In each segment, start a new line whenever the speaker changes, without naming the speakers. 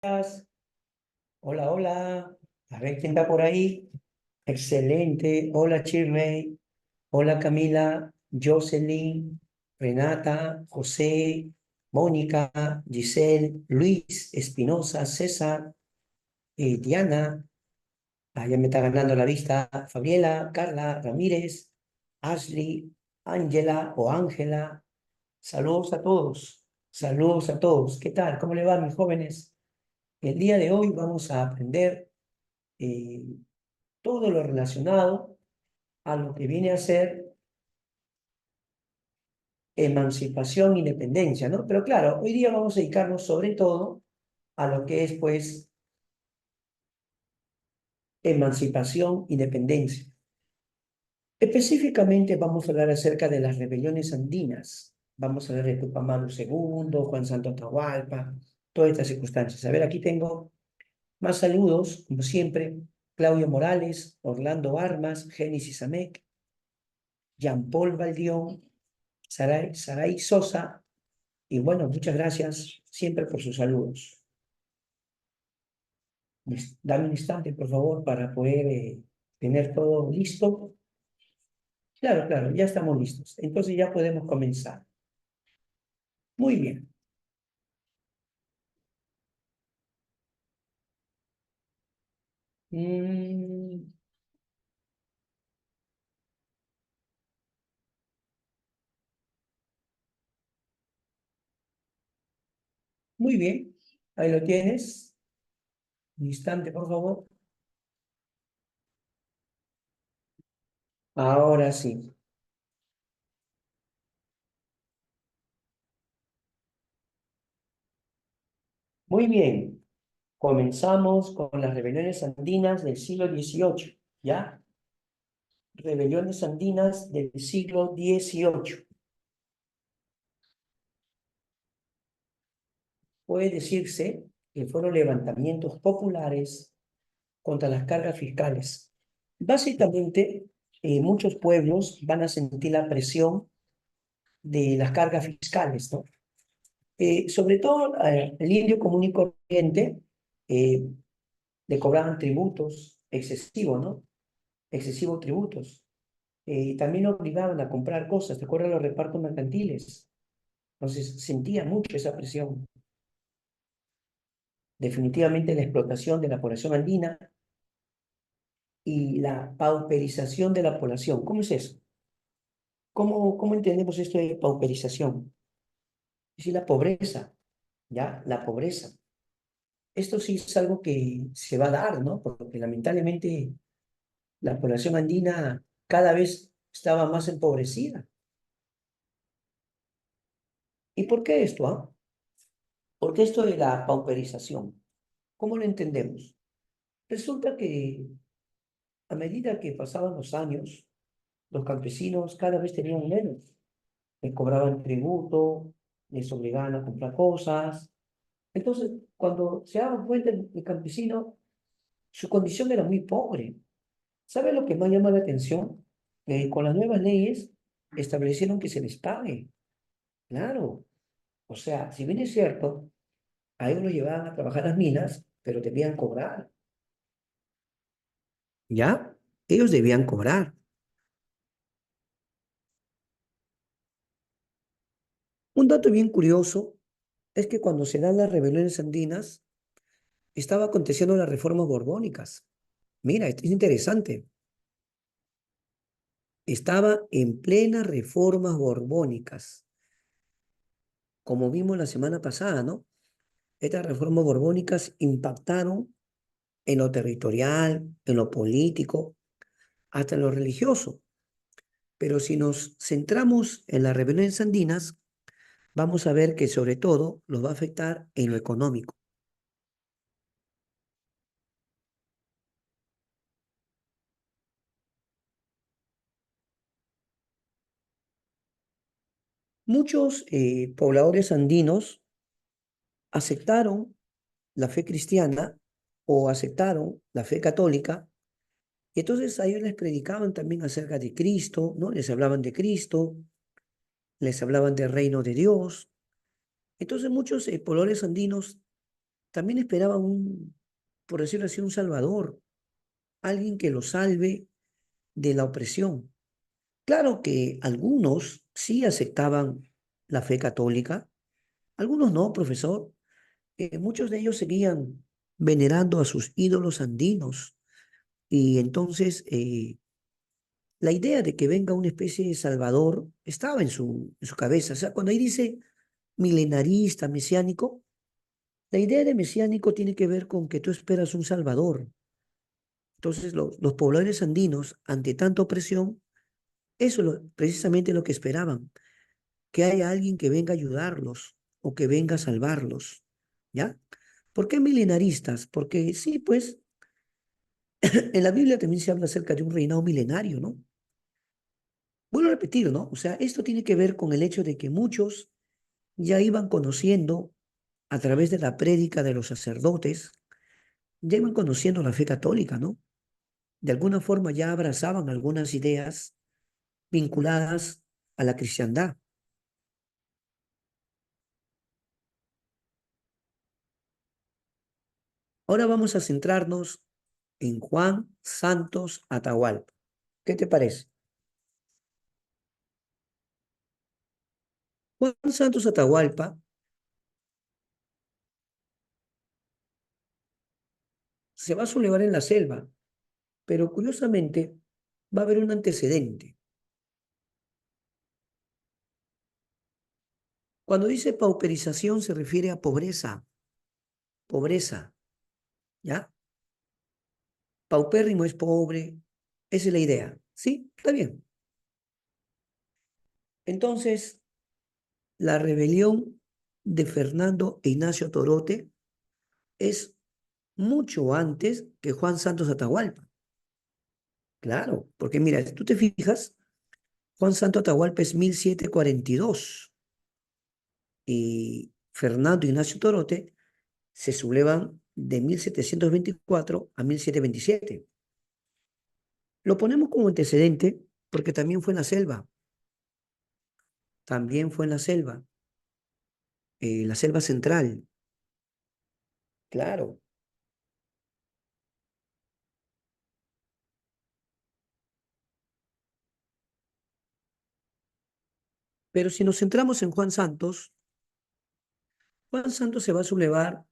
Días. Hola, hola. A ver quién está por ahí. Excelente. Hola, Shirley. Hola, Camila, Jocelyn, Renata, José, Mónica, Giselle, Luis, Espinosa, César, Diana. Ya me está ganando la vista. Fabiela, Carla, Ramírez, Ashley, Ángela o Ángela. Saludos a todos. Saludos a todos. ¿Qué tal? ¿Cómo le va, mis jóvenes? El día de hoy vamos a aprender eh, todo lo relacionado a lo que viene a ser emancipación, independencia, ¿no? Pero claro, hoy día vamos a dedicarnos sobre todo a lo que es, pues, emancipación, independencia. Específicamente vamos a hablar acerca de las rebeliones andinas. Vamos a hablar de Tupac Amaru II, Juan Santo Atahualpa, todas estas circunstancias. A ver, aquí tengo más saludos, como siempre. Claudio Morales, Orlando Armas, Génesis Amec, Jean-Paul Valdión, Saray Sosa, y bueno, muchas gracias siempre por sus saludos. Dame un instante, por favor, para poder tener todo listo. Claro, claro, ya estamos listos. Entonces ya podemos comenzar. Muy bien. Mm, muy bien. Ahí lo tienes. Un instante, por favor. Ahora sí. Muy bien. Comenzamos con las rebeliones andinas del siglo XVIII. ¿Ya? Rebeliones andinas del siglo XVIII. Puede decirse que fueron levantamientos populares contra las cargas fiscales. Básicamente, muchos pueblos van a sentir la presión de las cargas fiscales, ¿no? Sobre todo el indio común y corriente eh, le cobraban tributos excesivos, ¿no? Excesivos tributos. También lo obligaban a comprar cosas, ¿te acuerdas de los repartos mercantiles? Entonces sentía mucho esa presión. Definitivamente la explotación de la población andina y la pauperización de la población. ¿Cómo es eso? ¿Cómo entendemos esto de pauperización? Es decir, la pobreza, ¿ya? La pobreza. Esto sí es algo que se va a dar, ¿no? Porque lamentablemente la población andina cada vez estaba más empobrecida. ¿Y por qué esto, ah? ¿Por qué esto de la pauperización? ¿Cómo lo entendemos? Resulta que a medida que pasaban los años, los campesinos cada vez tenían menos. Les cobraban tributo, les obligaban a comprar cosas. Entonces, cuando se daban cuenta el campesino, su condición era muy pobre. ¿Sabe lo que más llama la atención? Con las nuevas leyes establecieron que se les pague. Claro. O sea, si bien es cierto, a ellos los llevaban a trabajar las minas, pero debían cobrar. ¿Ya? Ellos debían cobrar. Un dato bien curioso es que cuando se dan las rebeliones andinas, estaba aconteciendo las reformas borbónicas. Mira, esto es interesante. Estaba en plenas reformas borbónicas, como vimos la semana pasada, ¿no? Estas reformas borbónicas impactaron en lo territorial, en lo político, hasta en lo religioso. Pero si nos centramos en las rebeliones andinas, vamos a ver que sobre todo los va a afectar en lo económico. Muchos pobladores andinos aceptaron la fe cristiana o aceptaron la fe católica. Y entonces a ellos les predicaban también acerca de Cristo, ¿no? Les hablaban de Cristo, les hablaban del reino de Dios. Entonces muchos pueblos andinos También esperaban por decirlo así, un salvador, alguien que los salve de la opresión. Claro que algunos sí aceptaban la fe católica, algunos no, profesor. Muchos de ellos seguían venerando a sus ídolos andinos y entonces la idea de que venga una especie de salvador estaba en su cabeza. O sea, cuando ahí dice milenarista, mesiánico, la idea de mesiánico tiene que ver con que tú esperas un salvador. Entonces los pobladores andinos, ante tanta opresión, eso es precisamente lo que esperaban, que haya alguien que venga a ayudarlos o que venga a salvarlos. ¿Ya? ¿Por qué milenaristas? Porque sí, pues en la Biblia también se habla acerca de un reinado milenario, ¿no? Vuelvo a repetir, ¿no? O sea, esto tiene que ver con el hecho de que muchos ya iban conociendo a través de la prédica de los sacerdotes, ya iban conociendo la fe católica, ¿no? De alguna forma ya abrazaban algunas ideas vinculadas a la cristiandad. Ahora vamos a centrarnos en Juan Santos Atahualpa. ¿Qué te parece? Juan Santos Atahualpa se va a sublevar en la selva, pero curiosamente va a haber un antecedente. Cuando dice pauperización se refiere a pobreza, pobreza, ¿ya? Paupérrimo es pobre, esa es la idea. Sí, está bien. Entonces, la rebelión de Fernando e Ignacio Torote es mucho antes que Juan Santos Atahualpa. Claro, porque mira, si tú te fijas, Juan Santos Atahualpa es 1742 y Fernando Ignacio Torote se sublevan de 1724 a 1727. Lo ponemos como antecedente porque también fue en la selva, también fue en la selva central, claro. Pero si nos centramos en Juan Santos se va a sublevar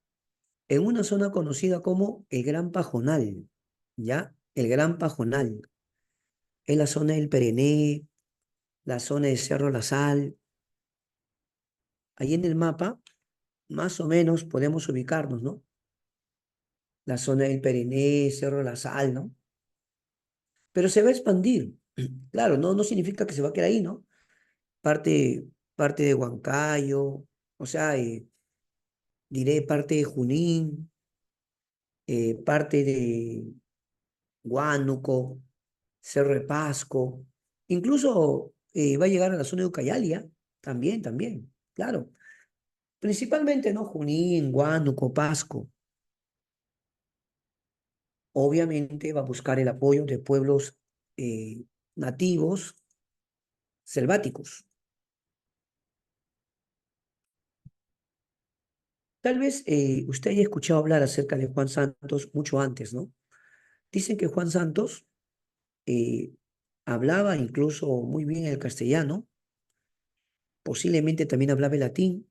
en una zona conocida como el Gran Pajonal, ¿ya? El Gran Pajonal. Es la zona del Perené, la zona de Cerro La Sal. Ahí en el mapa, más o menos podemos ubicarnos, ¿no? La zona del Perené, Cerro La Sal, ¿no? Pero se va a expandir. Claro, no significa que se va a quedar ahí, ¿no? Parte de Huancayo, o sea, diré parte de Junín, parte de Huánuco, Cerro de Pasco, incluso va a llegar a la zona de Ucayali, también, también, claro. Principalmente, ¿no? Junín, Huánuco, Pasco. Obviamente va a buscar el apoyo de pueblos eh, nativos selváticos. Tal vez usted haya escuchado hablar acerca de Juan Santos mucho antes, ¿no? Dicen que Juan Santos eh, hablaba incluso muy bien el castellano, posiblemente también hablaba el latín,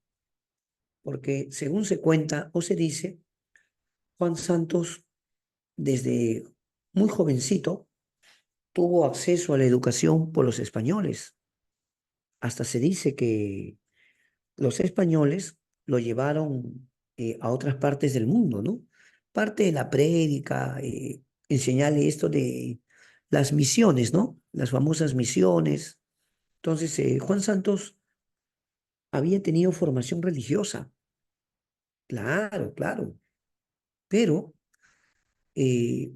porque según se cuenta o se dice, Juan Santos desde muy jovencito tuvo acceso a la educación por los españoles. Hasta se dice que los españoles lo llevaron a otras partes del mundo, ¿no? Parte de la prédica, enseñarle esto de las misiones, ¿no? Las famosas misiones. Entonces, Juan Santos había tenido formación religiosa, claro, claro, pero eh,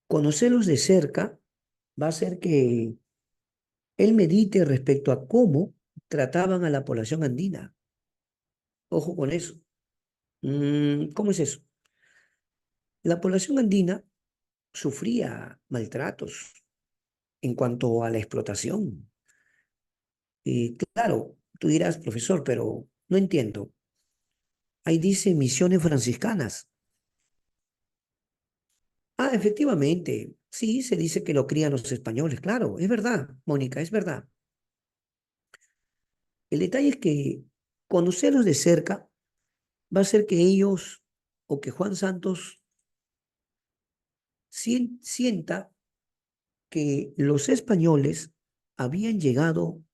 conocerlos de cerca va a hacer que él medite respecto a cómo trataban a la población andina. Ojo con eso. ¿Cómo es eso? La población andina sufría maltratos en cuanto a la explotación. Y claro, tú dirás, profesor, pero no entiendo. Ahí dice misiones franciscanas. Ah, efectivamente, sí, se dice que lo crían los españoles, claro, es verdad, Mónica, es verdad. El detalle es que conocerlos de cerca va a hacer que ellos o que Juan Santos sienta que los españoles habían llegado,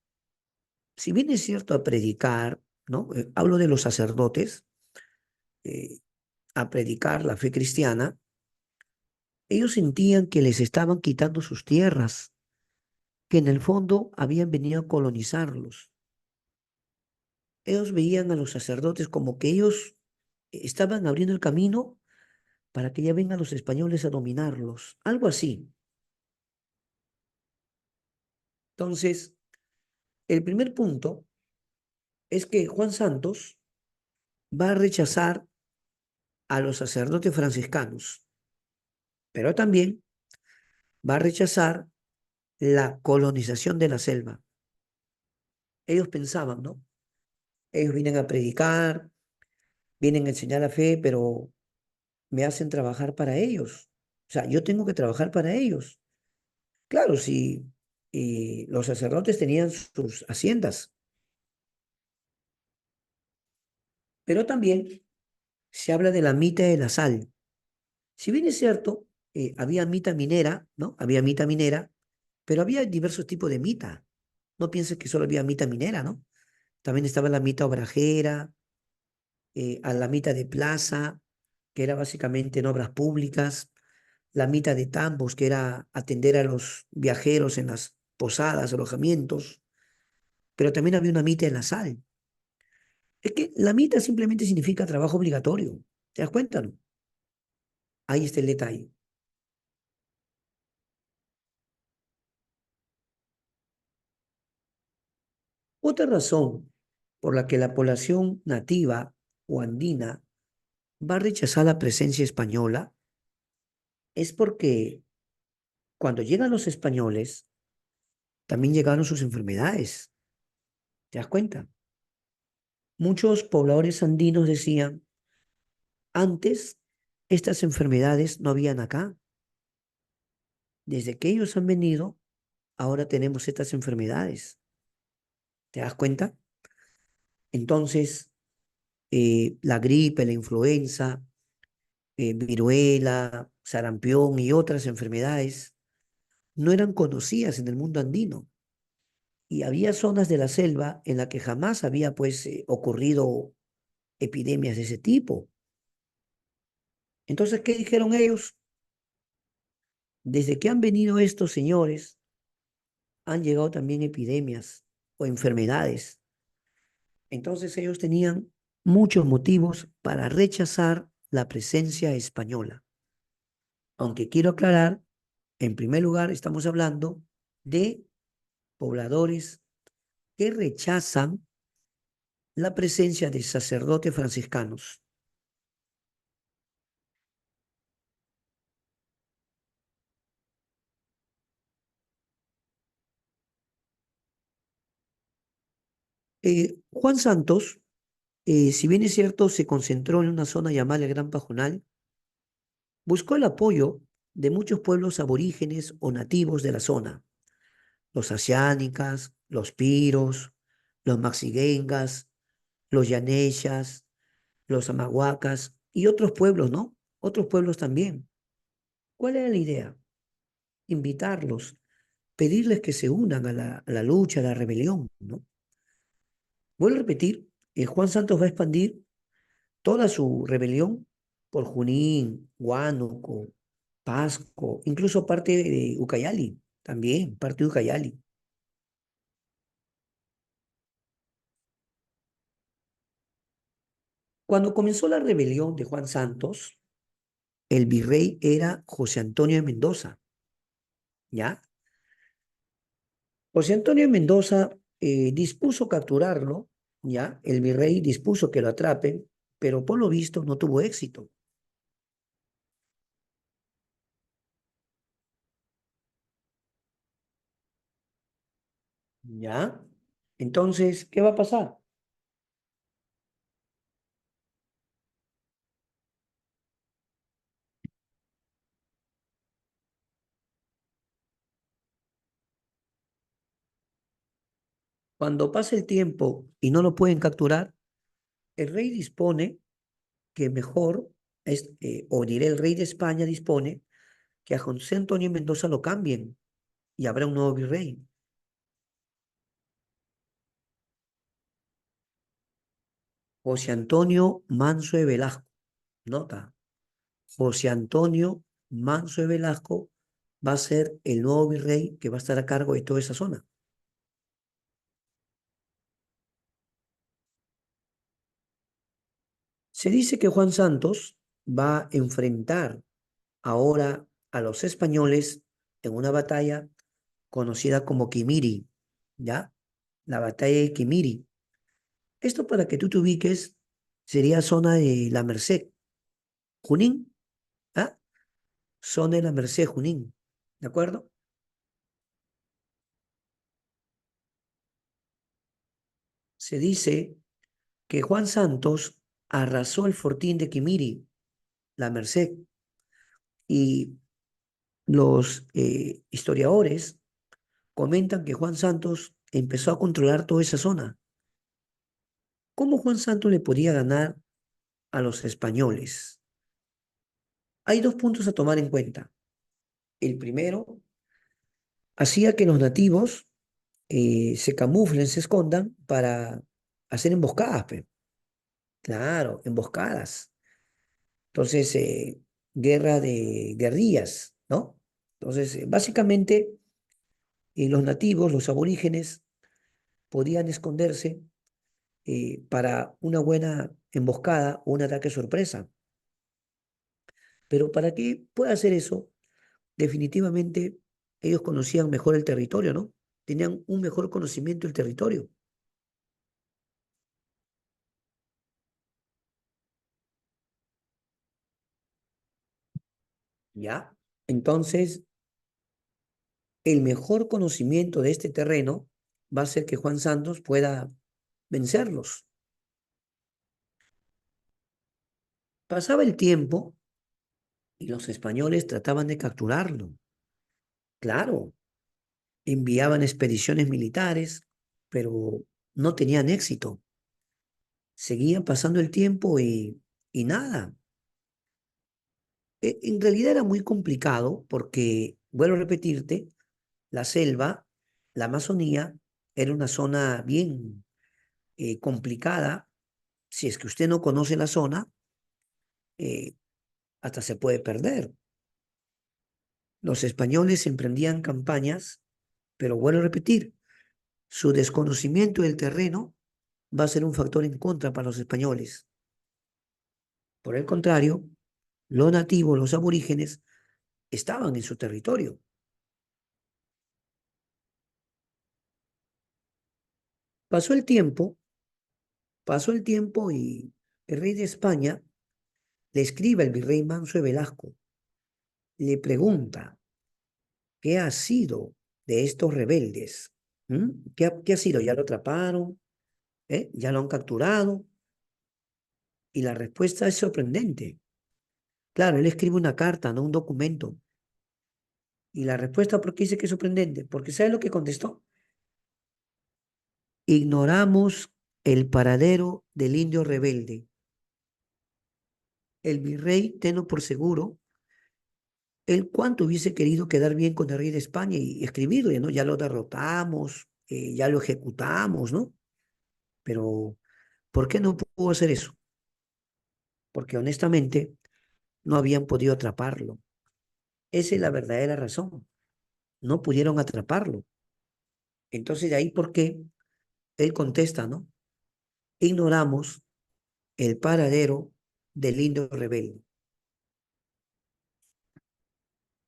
si bien es cierto, a predicar, ¿no? Hablo de los sacerdotes, eh, a predicar la fe cristiana, ellos sentían que les estaban quitando sus tierras, que en el fondo habían venido a colonizarlos. Ellos veían a los sacerdotes como que ellos estaban abriendo el camino para que ya vengan los españoles a dominarlos, algo así. Entonces, el primer punto es que Juan Santos va a rechazar a los sacerdotes franciscanos, pero también va a rechazar la colonización de la selva. Ellos pensaban, ¿no? Ellos vienen a predicar, vienen a enseñar la fe, pero me hacen trabajar para ellos. O sea, yo tengo que trabajar para ellos. Claro, sí, y los sacerdotes tenían sus haciendas, pero también se habla de la mita de la sal. Si bien es cierto, había mita minera, ¿no? Había mita minera, pero había diversos tipos de mita. No pienses que solo había mita minera, ¿no? También estaba la mita obrajera, a la mita de plaza, que era básicamente en obras públicas, la mita de tambos, que era atender a los viajeros en las posadas, alojamientos, pero también había una mita en la sal. Es que la mita simplemente significa trabajo obligatorio. ¿Te das cuenta, no? Ahí está el detalle. Otra razón por la que la población nativa o andina va a rechazar la presencia española es porque cuando llegan los españoles, también llegaron sus enfermedades. ¿Te das cuenta? Muchos pobladores andinos decían, antes estas enfermedades no habían acá. Desde que ellos han venido, ahora tenemos estas enfermedades. ¿Te das cuenta? Entonces, la gripe, la influenza, viruela, sarampión y otras enfermedades no eran conocidas en el mundo andino. Y había zonas de la selva en la que jamás había pues ocurrido epidemias de ese tipo. Entonces, ¿qué dijeron ellos? Desde que han venido estos señores, han llegado también epidemias o enfermedades. Entonces ellos tenían muchos motivos para rechazar la presencia española. Aunque quiero aclarar, en primer lugar, estamos hablando de pobladores que rechazan la presencia de sacerdotes franciscanos. Juan Santos, si bien es cierto, se concentró en una zona llamada el Gran Pajonal, buscó el apoyo de muchos pueblos aborígenes o nativos de la zona, los asiánicas, los piros, los maxiguengas, los yaneshas, los amahuacas y otros pueblos, ¿no? Otros pueblos también. ¿Cuál era la idea? Invitarlos, pedirles que se unan a la lucha, a la rebelión, ¿no? Vuelvo a repetir, Juan Santos va a expandir toda su rebelión por Junín, Huánuco, Pasco, incluso parte de Ucayali, también, parte de Ucayali. Cuando comenzó la rebelión de Juan Santos, el virrey era José Antonio de Mendoza, ¿ya? José Antonio de Mendoza dispuso capturarlo, ¿ya? El virrey dispuso que lo atrapen, pero por lo visto no tuvo éxito, ¿ya? Entonces, ¿qué va a pasar? Cuando pasa el tiempo y no lo pueden capturar, el rey dispone que mejor, o diré el rey de España dispone que a José Antonio Mendoza lo cambien y habrá un nuevo virrey. José Antonio Manso de Velasco. Nota, José Antonio Manso de Velasco va a ser el nuevo virrey que va a estar a cargo de toda esa zona. Se dice que Juan Santos va a enfrentar ahora a los españoles en una batalla conocida como Quimiri, ¿ya? La batalla de Quimiri. Esto para que tú te ubiques sería zona de la Merced, Junín, ¿ah? Zona de la Merced, Junín, ¿de acuerdo? Se dice que Juan Santos arrasó el fortín de Quimiri, la Merced, y los historiadores comentan que Juan Santos empezó a controlar toda esa zona. ¿Cómo Juan Santos le podía ganar a los españoles? Hay dos puntos a tomar en cuenta. El primero, hacía que los nativos se camuflen, se escondan para hacer emboscadas, pe. Claro, emboscadas. Entonces, guerra de guerrillas, ¿no? Entonces, básicamente, los nativos, los aborígenes, podían esconderse para una buena emboscada o un ataque sorpresa. Pero para que pueda hacer eso, definitivamente ellos conocían mejor el territorio, ¿no? Tenían un mejor conocimiento del territorio, ¿ya? Entonces, el mejor conocimiento de este terreno va a ser que Juan Santos pueda vencerlos. Pasaba el tiempo y los españoles trataban de capturarlo. Claro, enviaban expediciones militares, pero no tenían éxito. Seguían pasando el tiempo y nada. En realidad era muy complicado porque, vuelvo a repetirte, la selva, la Amazonía, era una zona bien complicada. Si es que usted no conoce la zona, eh, hasta se puede perder. Los españoles emprendían campañas, pero vuelvo a repetir, su desconocimiento del terreno va a ser un factor en contra para los españoles. Por el contrario, los nativos, los aborígenes, estaban en su territorio. Pasó el tiempo, pasó el tiempo y el rey de España le escribe al virrey Manso de Velasco, le pregunta, ¿qué ha sido de estos rebeldes? ¿Mm? ¿Qué ha sido? ¿Ya lo atraparon? ¿Ya lo han capturado? Y la respuesta es sorprendente. Claro, él escribe una carta, no un documento. Y la respuesta, ¿por qué dice que es sorprendente? Porque ¿sabe lo que contestó? Ignoramos el paradero del indio rebelde. El virrey, tenlo por seguro, él cuánto hubiese querido quedar bien con el rey de España y escribirle, ¿no? Ya lo derrotamos, ya lo ejecutamos, ¿no? Pero, ¿por qué no pudo hacer eso? Porque honestamente no habían podido atraparlo. Esa es la verdadera razón. No pudieron atraparlo. Entonces, de ahí por qué él contesta, ¿no? Ignoramos el paradero del indio rebelde.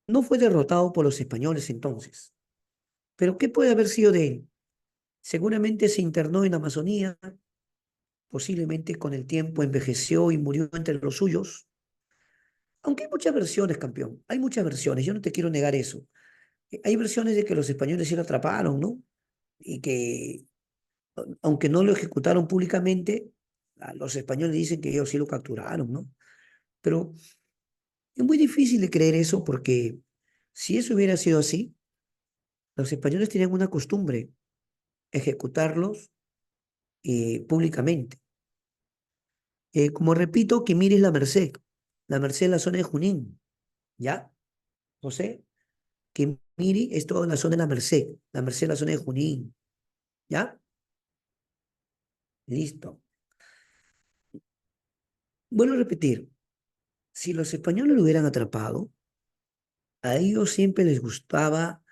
No fue derrotado por los españoles entonces. Pero ¿qué puede haber sido de él? Seguramente se internó en Amazonía, posiblemente con el tiempo envejeció y murió entre los suyos. Aunque hay muchas versiones, campeón. Hay muchas versiones. Yo no te quiero negar eso. Hay versiones de que los españoles sí lo atraparon, ¿no? Y que, aunque no lo ejecutaron públicamente, los españoles dicen que ellos sí lo capturaron, ¿no? Pero es muy difícil de creer eso porque si eso hubiera sido así, los españoles tenían una costumbre. ejecutarlos públicamente. Como repito, que mires la Merced es la zona de Junín, ¿ya? José, que mire es toda la zona de la Merced es la zona de Junín, ¿ya? Listo. Vuelvo a repetir, si los españoles lo hubieran atrapado, a ellos siempre les gustaba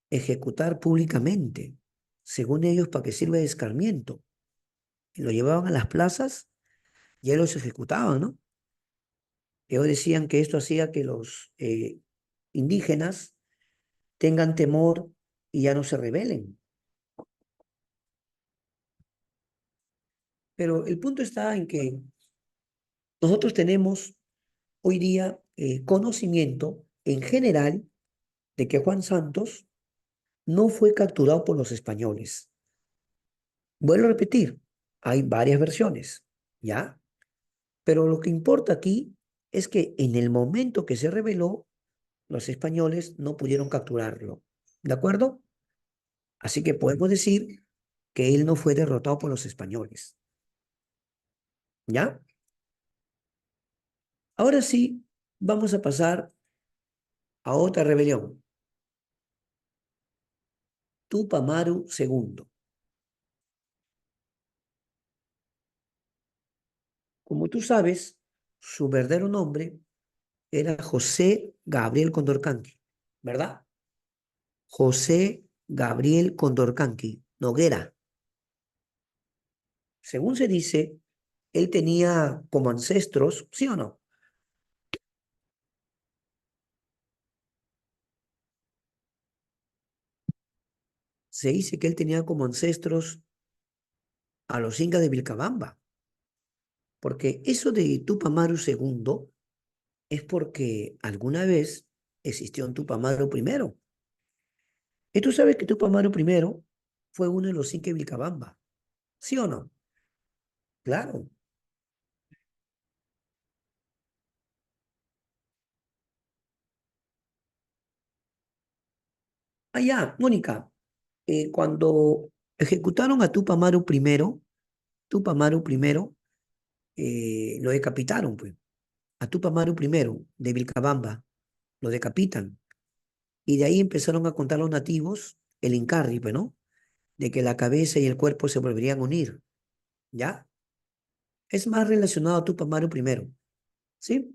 ejecutar públicamente, según ellos, para que sirva de escarmiento. Y lo llevaban a las plazas y ahí los ejecutaban, ¿no? Ellos decían que esto hacía que los indígenas tengan temor y ya no se rebelen. Pero el punto está en que nosotros tenemos hoy día conocimiento en general de que Juan Santos no fue capturado por los españoles. Vuelvo a repetir, hay varias versiones, ¿ya? Pero lo que importa aquí es que en el momento que se rebeló, los españoles no pudieron capturarlo, ¿de acuerdo? Así que podemos decir que él no fue derrotado por los españoles, ¿ya? Ahora sí, vamos a pasar a otra rebelión, Tupac Amaru II. Como tú sabes, su verdadero nombre era José Gabriel Condorcanqui, ¿verdad? José Gabriel Condorcanqui Noguera. Según se dice, él tenía como ancestros, ¿sí o no? Se dice que él tenía como ancestros a los incas de Vilcabamba, porque eso de Tupac Amaru II es porque alguna vez existió un Tupac Amaru I. Y tú sabes que Tupac Amaru I fue uno de los incas de Vilcabamba, ¿sí o no? Claro. Allá, Mónica, cuando ejecutaron a Tupac Amaru I, Tupac Amaru I, lo decapitaron, pues. A Tupac Amaru I, de Vilcabamba, lo decapitan. Y de ahí empezaron a contar los nativos, el Incarri, pues, ¿no? De que la cabeza y el cuerpo se volverían a unir, ¿ya? Es más relacionado a Tupac Amaru I, ¿sí?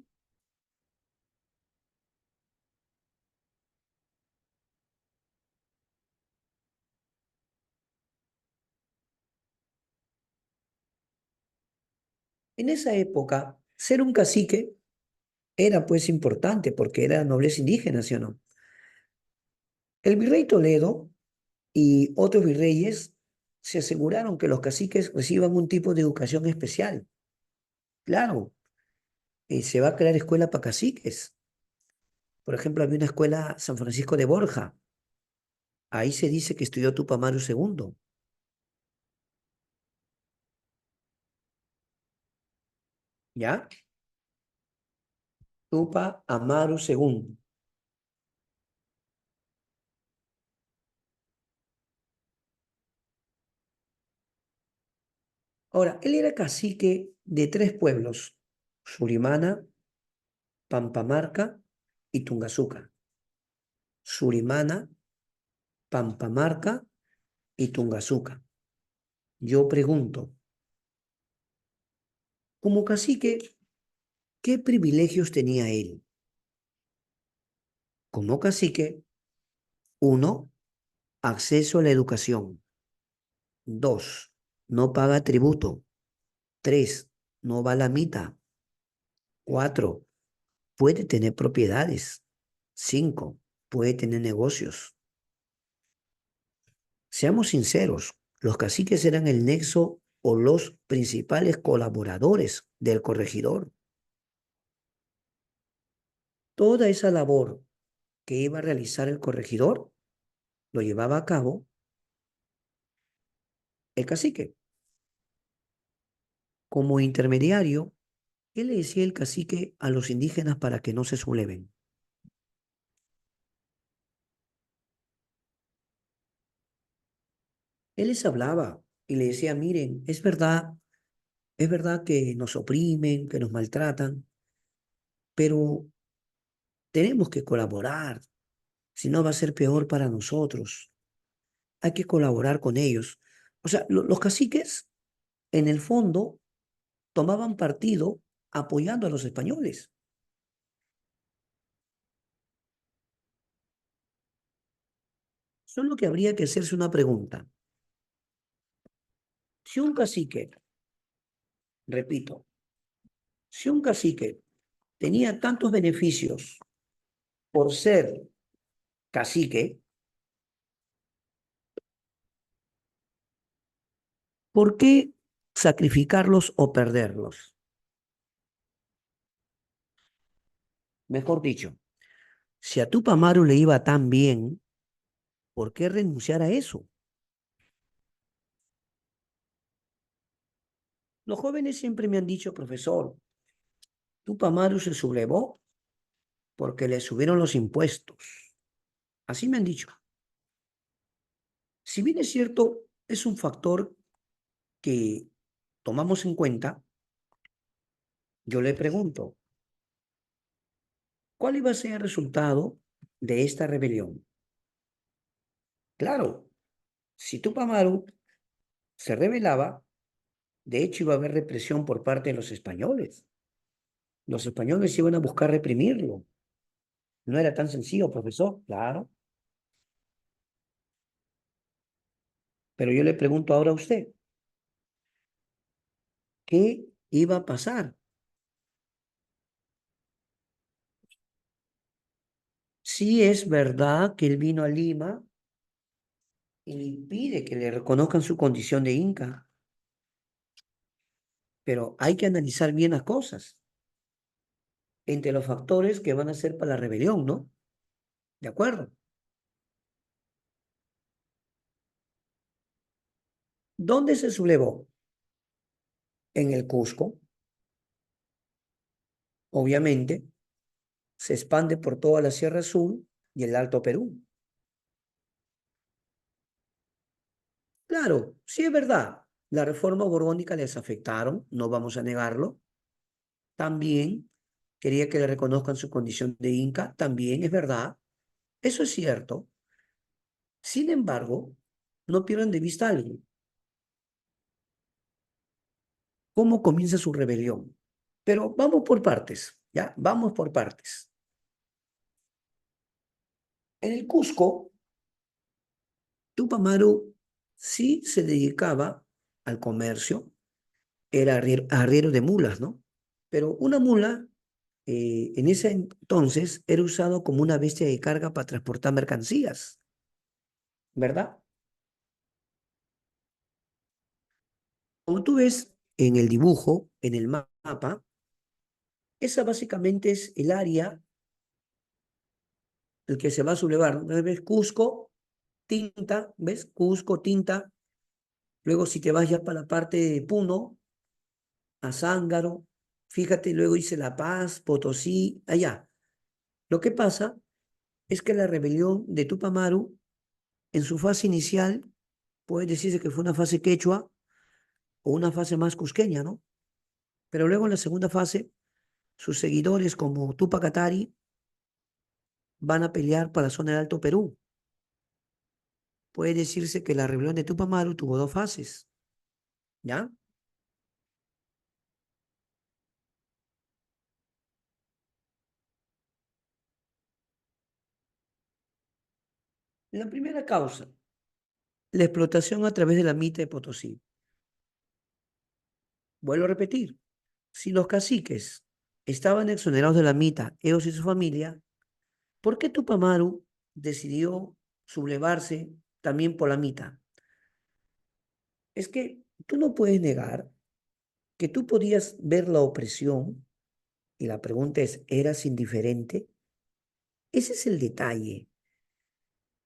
En esa época, ser un cacique era pues importante porque era nobleza indígena, ¿sí o no? El virrey Toledo y otros virreyes se aseguraron que los caciques reciban un tipo de educación especial. Claro, se va a crear escuela para caciques. Por ejemplo, había una escuela San Francisco de Borja. Ahí se dice que estudió Tupac Amaru II, ¿ya? Tupac Amaru II. Ahora, él era cacique de tres pueblos, Surimana, Pampamarca y Tungazuca. Surimana, Pampamarca y Tungazuca. Yo pregunto, como cacique, ¿qué privilegios tenía él? Como cacique, uno, acceso a la educación. Dos, no paga tributo. Tres, no va a la mitad. Cuatro, puede tener propiedades. Cinco, puede tener negocios. Seamos sinceros, los caciques eran el nexo o los principales colaboradores del corregidor. Toda esa labor que iba a realizar el corregidor lo llevaba a cabo el cacique. Como intermediario, ¿qué le decía el cacique a los indígenas para que no se subleven? Él les hablaba y le decía, miren, es verdad que nos oprimen, que nos maltratan, pero tenemos que colaborar, si no va a ser peor para nosotros. Hay que colaborar con ellos. O sea, los caciques, en el fondo, tomaban partido apoyando a los españoles. Solo que habría que hacerse una pregunta. Si un cacique, repito, si un cacique tenía tantos beneficios por ser cacique, ¿por qué sacrificarlos o perderlos? Mejor dicho, si a Tupac Amaru le iba tan bien, ¿por qué renunciar a eso? Los jóvenes siempre me han dicho, profesor, Tupac Amaru se sublevó porque le subieron los impuestos. Así me han dicho. Si bien es cierto, es un factor que tomamos en cuenta, yo le pregunto, ¿cuál iba a ser el resultado de esta rebelión? Claro, si Tupac Amaru se rebelaba, de hecho iba a haber represión por parte de los españoles. Los españoles iban a buscar reprimirlo. No era tan sencillo, profesor, claro. Pero yo le pregunto ahora a usted, ¿qué iba a pasar? Sí es verdad que él vino a Lima y le impide que le reconozcan su condición de inca, pero hay que analizar bien las cosas entre los factores que van a ser para la rebelión, ¿no? ¿De acuerdo? ¿Dónde se sublevó? En el Cusco, obviamente, se expande por toda la Sierra Azul y el Alto Perú. Claro, sí es verdad, la reforma borbónica les afectaron, no vamos a negarlo. También quería que le reconozcan su condición de inca, también es verdad, eso es cierto. Sin embargo, no pierdan de vista algo. ¿Cómo comienza su rebelión? Pero vamos por partes, ¿ya? Vamos por partes. En el Cusco, Tupac Amaru sí se dedicaba al comercio, era arriero de mulas, ¿no? Pero una mula en ese entonces era usado como una bestia de carga para transportar mercancías, ¿verdad? Como tú ves en el dibujo, en el mapa, esa básicamente es el área el que se va a sublevar. Entonces ves Cusco, Tinta, ¿ves? Cusco, Tinta. Luego si te vas ya para la parte de Puno, a Zángaro, fíjate, luego dice La Paz, Potosí, allá. Lo que pasa es que la rebelión de Tupac Amaru, en su fase inicial, puede decirse que fue una fase quechua o una fase más cusqueña, ¿no? Pero luego en la segunda fase, sus seguidores como Tupac Katari van a pelear para la zona del Alto Perú. Puede decirse que la rebelión de Tupac Amaru tuvo dos fases, ¿ya? La primera causa, la explotación a través de la mita de Potosí. Vuelvo a repetir, si los caciques estaban exonerados de la mita, ellos y su familia, ¿por qué Tupac Amaru decidió sublevarse también por la mita? Es que tú no puedes negar que tú podías ver la opresión y la pregunta es, ¿eras indiferente? Ese es el detalle.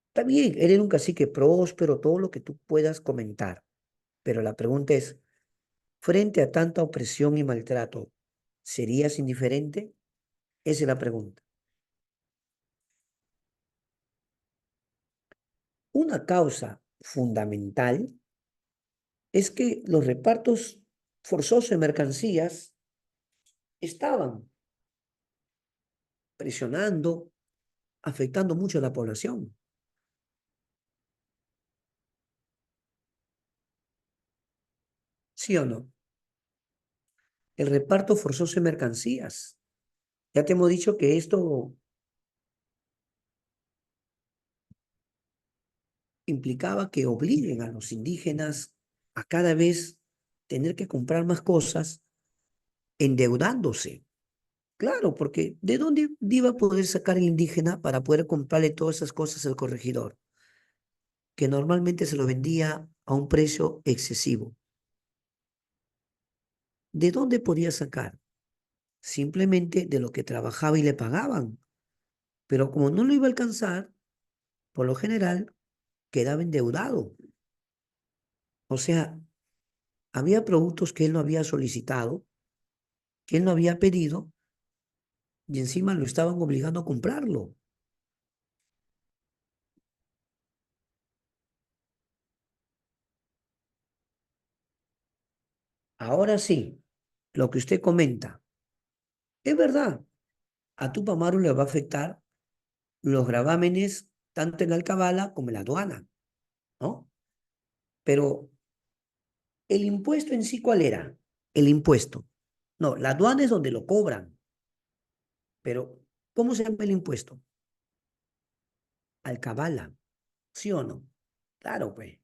Está bien, él era un cacique próspero, todo lo que tú puedas comentar, pero la pregunta es, frente a tanta opresión y maltrato, ¿serías indiferente? Esa es la pregunta. Una causa fundamental es que los repartos forzosos de mercancías estaban presionando, afectando mucho a la población. ¿Sí o no? El reparto forzoso de mercancías. Ya te hemos dicho que esto implicaba que obliguen a los indígenas a cada vez tener que comprar más cosas endeudándose. Claro, porque ¿de dónde iba a poder sacar el indígena para poder comprarle todas esas cosas al corregidor? Que normalmente se lo vendía a un precio excesivo. ¿De dónde podía sacar? Simplemente de lo que trabajaba y le pagaban. Pero como no lo iba a alcanzar, por lo general quedaba endeudado. O sea, había productos que él no había solicitado, que él no había pedido, y encima lo estaban obligando a comprarlo. Ahora sí, lo que usted comenta, es verdad, a Tupamaru le va a afectar los gravámenes tanto en la alcabala como en la aduana, ¿no? Pero el impuesto en sí, ¿cuál era? El impuesto. No, la aduana es donde lo cobran, pero ¿cómo se llama el impuesto? Alcabala, ¿sí o no? Claro, pues,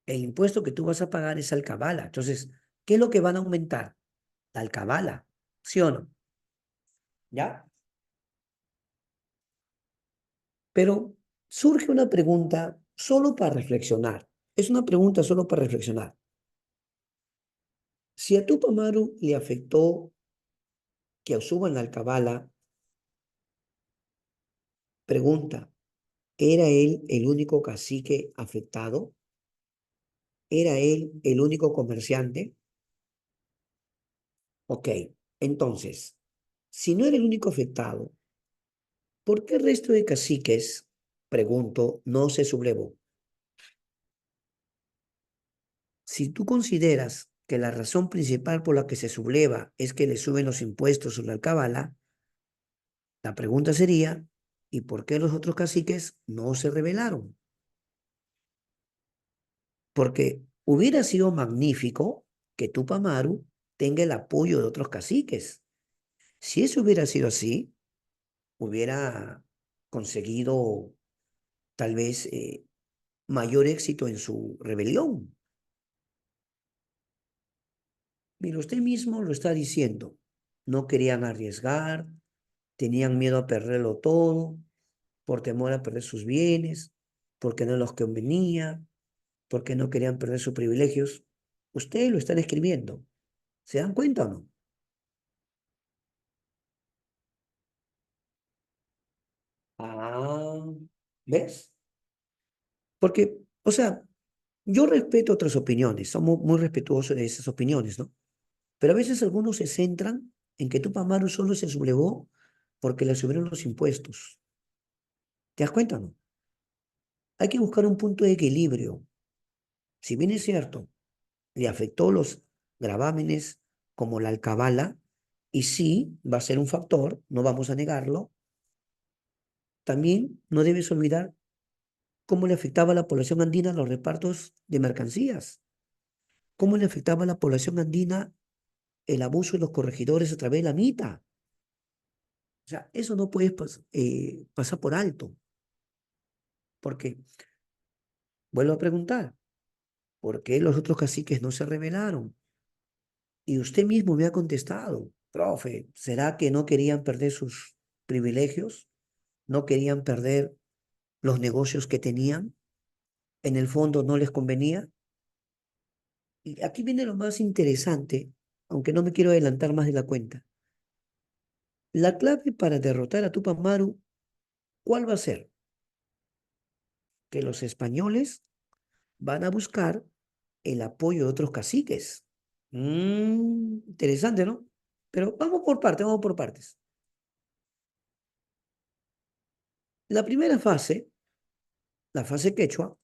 el impuesto que tú vas a pagar es alcabala. Entonces, ¿qué es lo que van a aumentar? La alcabala, ¿sí o no? ¿Ya? Pero surge una pregunta solo para reflexionar. Es una pregunta solo para reflexionar. Si a Tupac Amaru le afectó que suban la alcabala, pregunta, ¿era él el único cacique afectado? ¿Era él el único comerciante? Ok, entonces, si no era el único afectado, ¿por qué el resto de caciques, pregunto, no se sublevó? Si tú consideras que la razón principal por la que se subleva es que le suben los impuestos sobre la alcabala, la pregunta sería, ¿y por qué los otros caciques no se rebelaron? Porque hubiera sido magnífico que Tupamaru tenga el apoyo de otros caciques. Si eso hubiera sido así, hubiera conseguido tal vez mayor éxito en su rebelión. Mira, usted mismo lo está diciendo. No querían arriesgar, tenían miedo a perderlo todo, por temor a perder sus bienes, porque no les convenía, porque no querían perder sus privilegios. Ustedes lo están escribiendo. ¿Se dan cuenta o no? Ah, ¿ves? Porque, o sea, yo respeto otras opiniones, somos muy respetuosos de esas opiniones, ¿no? Pero a veces algunos se centran en que Tupac Amaru solo se sublevó porque le subieron los impuestos. ¿Te das cuenta o no? Hay que buscar un punto de equilibrio. Si bien es cierto, le afectó los gravámenes como la alcabala, y sí, va a ser un factor, no vamos a negarlo, también no debes olvidar cómo le afectaba a la población andina los repartos de mercancías, cómo le afectaba a la población andina el abuso de los corregidores a través de la mita. O sea, eso no puedes pasar por alto, porque, vuelvo a preguntar, ¿por qué los otros caciques no se rebelaron? Y usted mismo me ha contestado, profe, ¿será que no querían perder sus privilegios? ¿No querían perder los negocios que tenían? ¿En el fondo no les convenía? Y aquí viene lo más interesante, aunque no me quiero adelantar más de la cuenta. La clave para derrotar a Tupac Amaru, ¿cuál va a ser? Que los españoles van a buscar el apoyo de otros caciques. Interesante, ¿no? Pero vamos por partes, vamos por partes. La primera fase, la fase quechua,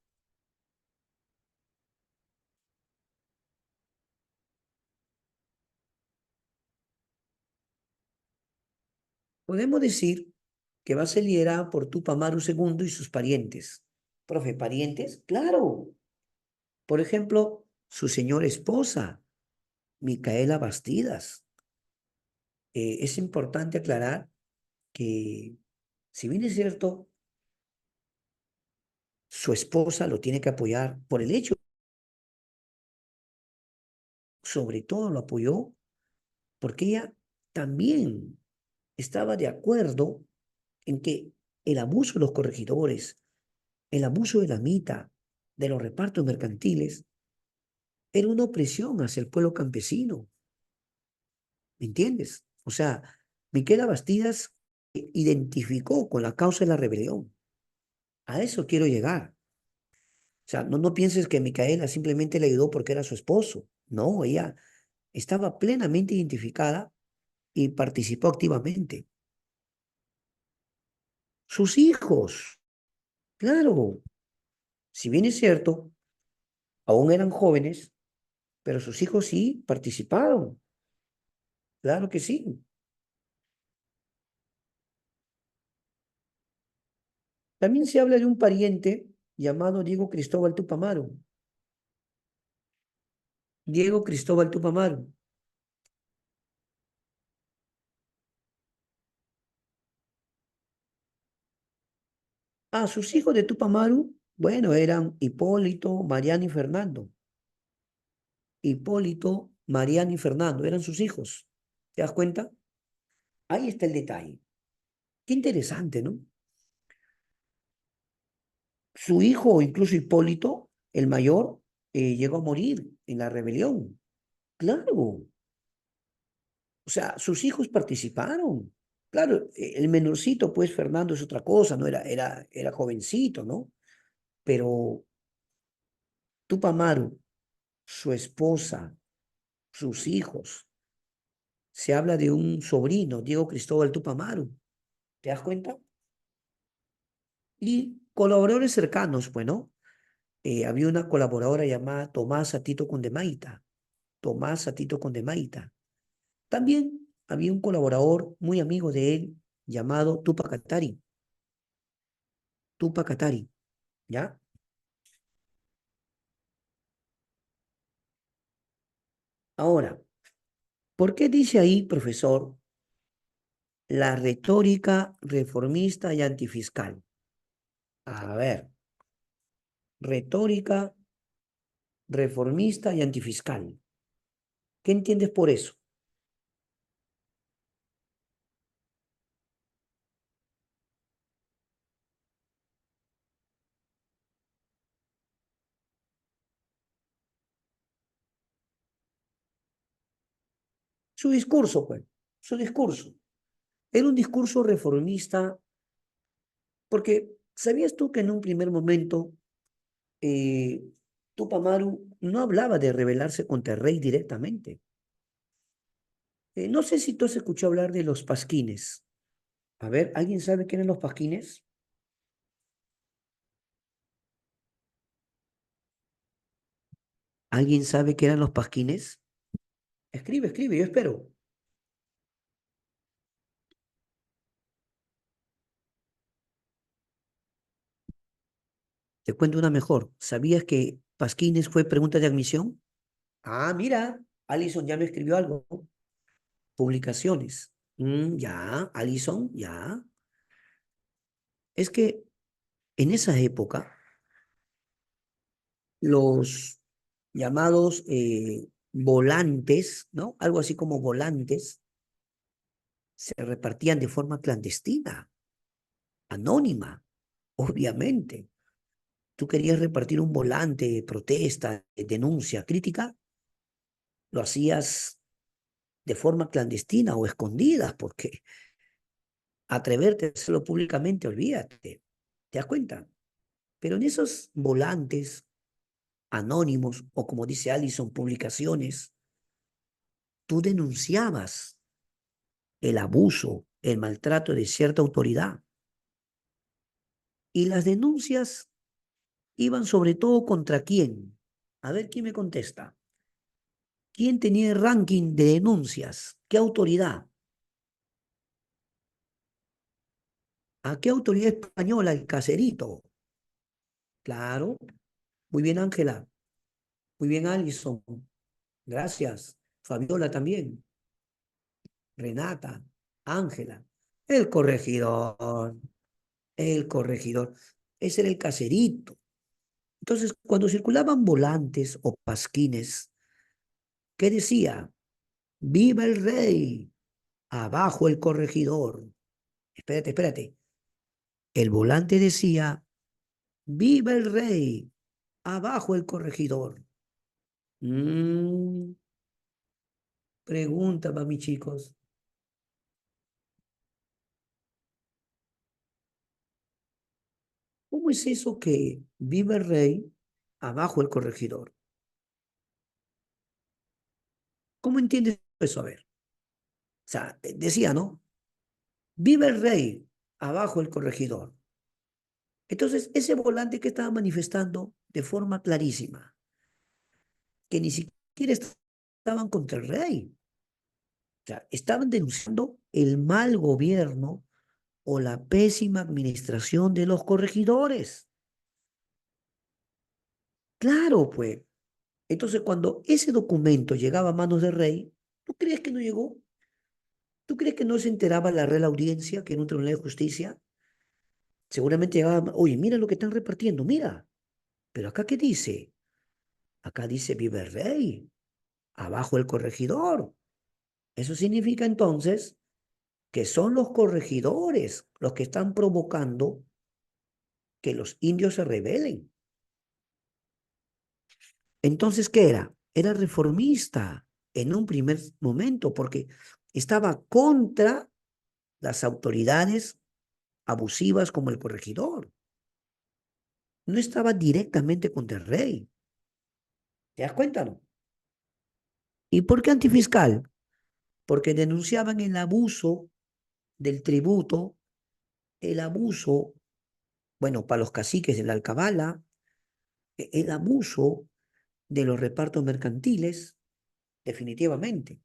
Podemos decir que va a ser liderada por Tupac Amaru II y sus parientes. Profe, ¿parientes? Claro. Por ejemplo, su señora esposa, Micaela Bastidas. Es importante aclarar que, si bien es cierto, su esposa lo tiene que apoyar por el hecho, sobre todo lo apoyó porque ella también estaba de acuerdo en que el abuso de los corregidores, el abuso de la mita, de los repartos mercantiles, era una opresión hacia el pueblo campesino, ¿me entiendes? O sea, Miquela Bastidas identificó con la causa de la rebelión. A eso quiero llegar. O sea, no pienses que Micaela simplemente le ayudó porque era su esposo. No, ella estaba plenamente identificada y participó activamente. Sus hijos, claro, si bien es cierto, aún eran jóvenes, pero sus hijos sí participaron. Claro que sí. También se habla de un pariente llamado Diego Cristóbal Tupamaro. Diego Cristóbal Tupamaro. Ah, sus hijos de Tupamaru, bueno, eran Hipólito, Mariano y Fernando. Hipólito, Mariano y Fernando eran sus hijos. ¿Te das cuenta? Ahí está el detalle. Qué interesante, ¿no? Su hijo, incluso Hipólito, el mayor, llegó a morir en la rebelión. Claro. O sea, sus hijos participaron. Claro, el menorcito, pues Fernando es otra cosa, ¿no? Era jovencito, ¿no? Pero Tupamaru, su esposa, sus hijos, se habla de un sobrino, Diego Cristóbal Tupamaru. ¿Te das cuenta? Y colaboradores cercanos, bueno, había una colaboradora llamada Tomasa Tito Condemaita. Tomasa Tito Condemaita. También había un colaborador muy amigo de él llamado Tupac Katari. Tupac Katari, ¿ya? Ahora, ¿por qué dice ahí, profesor, la retórica reformista y antifiscal? A ver, retórica reformista y antifiscal. ¿Qué entiendes por eso? Su discurso, pues, su discurso. Era un discurso reformista porque, ¿sabías tú que en un primer momento eh, Tupac Amaru no hablaba de rebelarse contra el rey directamente? No sé si tú has escuchado hablar de los pasquines. A ver, ¿alguien sabe qué eran los pasquines? ¿Alguien sabe qué eran los pasquines? Escribe, escribe, yo espero. Te cuento una mejor. ¿Sabías que pasquines fue pregunta de admisión? Ah, mira, Alison ya me escribió algo. Publicaciones. Ya, Alison, ya. Es que en esa época, los llamados volantes, ¿no? Algo así como volantes, se repartían de forma clandestina, anónima, obviamente. Tú querías repartir un volante de protesta, de denuncia, crítica, lo hacías de forma clandestina o escondida, porque atreverte a hacerlo públicamente, olvídate. ¿Te das cuenta? Pero en esos volantes anónimos, o como dice Allison, publicaciones, tú denunciabas el abuso, el maltrato de cierta autoridad. Y las denuncias iban sobre todo contra quién. A ver quién me contesta. ¿Quién tenía el ranking de denuncias? ¿Qué autoridad? ¿A qué autoridad española? El caserito. Claro. Muy bien, Ángela. Muy bien, Alison. Gracias. Fabiola también. Renata. Ángela. El corregidor. El corregidor. Ese era el caserito. Entonces, cuando circulaban volantes o pasquines, ¿qué decía? ¡Viva el rey! Abajo el corregidor. Espérate, espérate. El volante decía, ¡Viva el rey! Abajo el corregidor. Mm, pregunta, mami, chicos. ¿Cómo es eso que viva el rey? Abajo el corregidor. ¿Cómo entiendes eso? A ver. O sea, decía, ¿no? Viva el rey. Abajo el corregidor. Entonces, ese volante que estaba manifestando de forma clarísima, que ni siquiera estaban contra el rey. O sea, estaban denunciando el mal gobierno o la pésima administración de los corregidores. Claro, pues. Entonces, cuando ese documento llegaba a manos del rey, ¿tú crees que no llegó? ¿Tú crees que no se enteraba la Real Audiencia, que era un tribunal de justicia? Seguramente llegaba, oye, mira lo que están repartiendo, mira. Pero acá, ¿qué dice? Acá dice vive el rey, abajo el corregidor. Eso significa entonces que son los corregidores los que están provocando que los indios se rebelen. Entonces, ¿qué era? Era reformista en un primer momento porque estaba contra las autoridades abusivas como el corregidor. No estaba directamente contra el rey. ¿Te das cuenta, no? ¿Y por qué antifiscal? Porque denunciaban el abuso del tributo, el abuso, bueno, para los caciques de la alcabala, el abuso de los repartos mercantiles, definitivamente.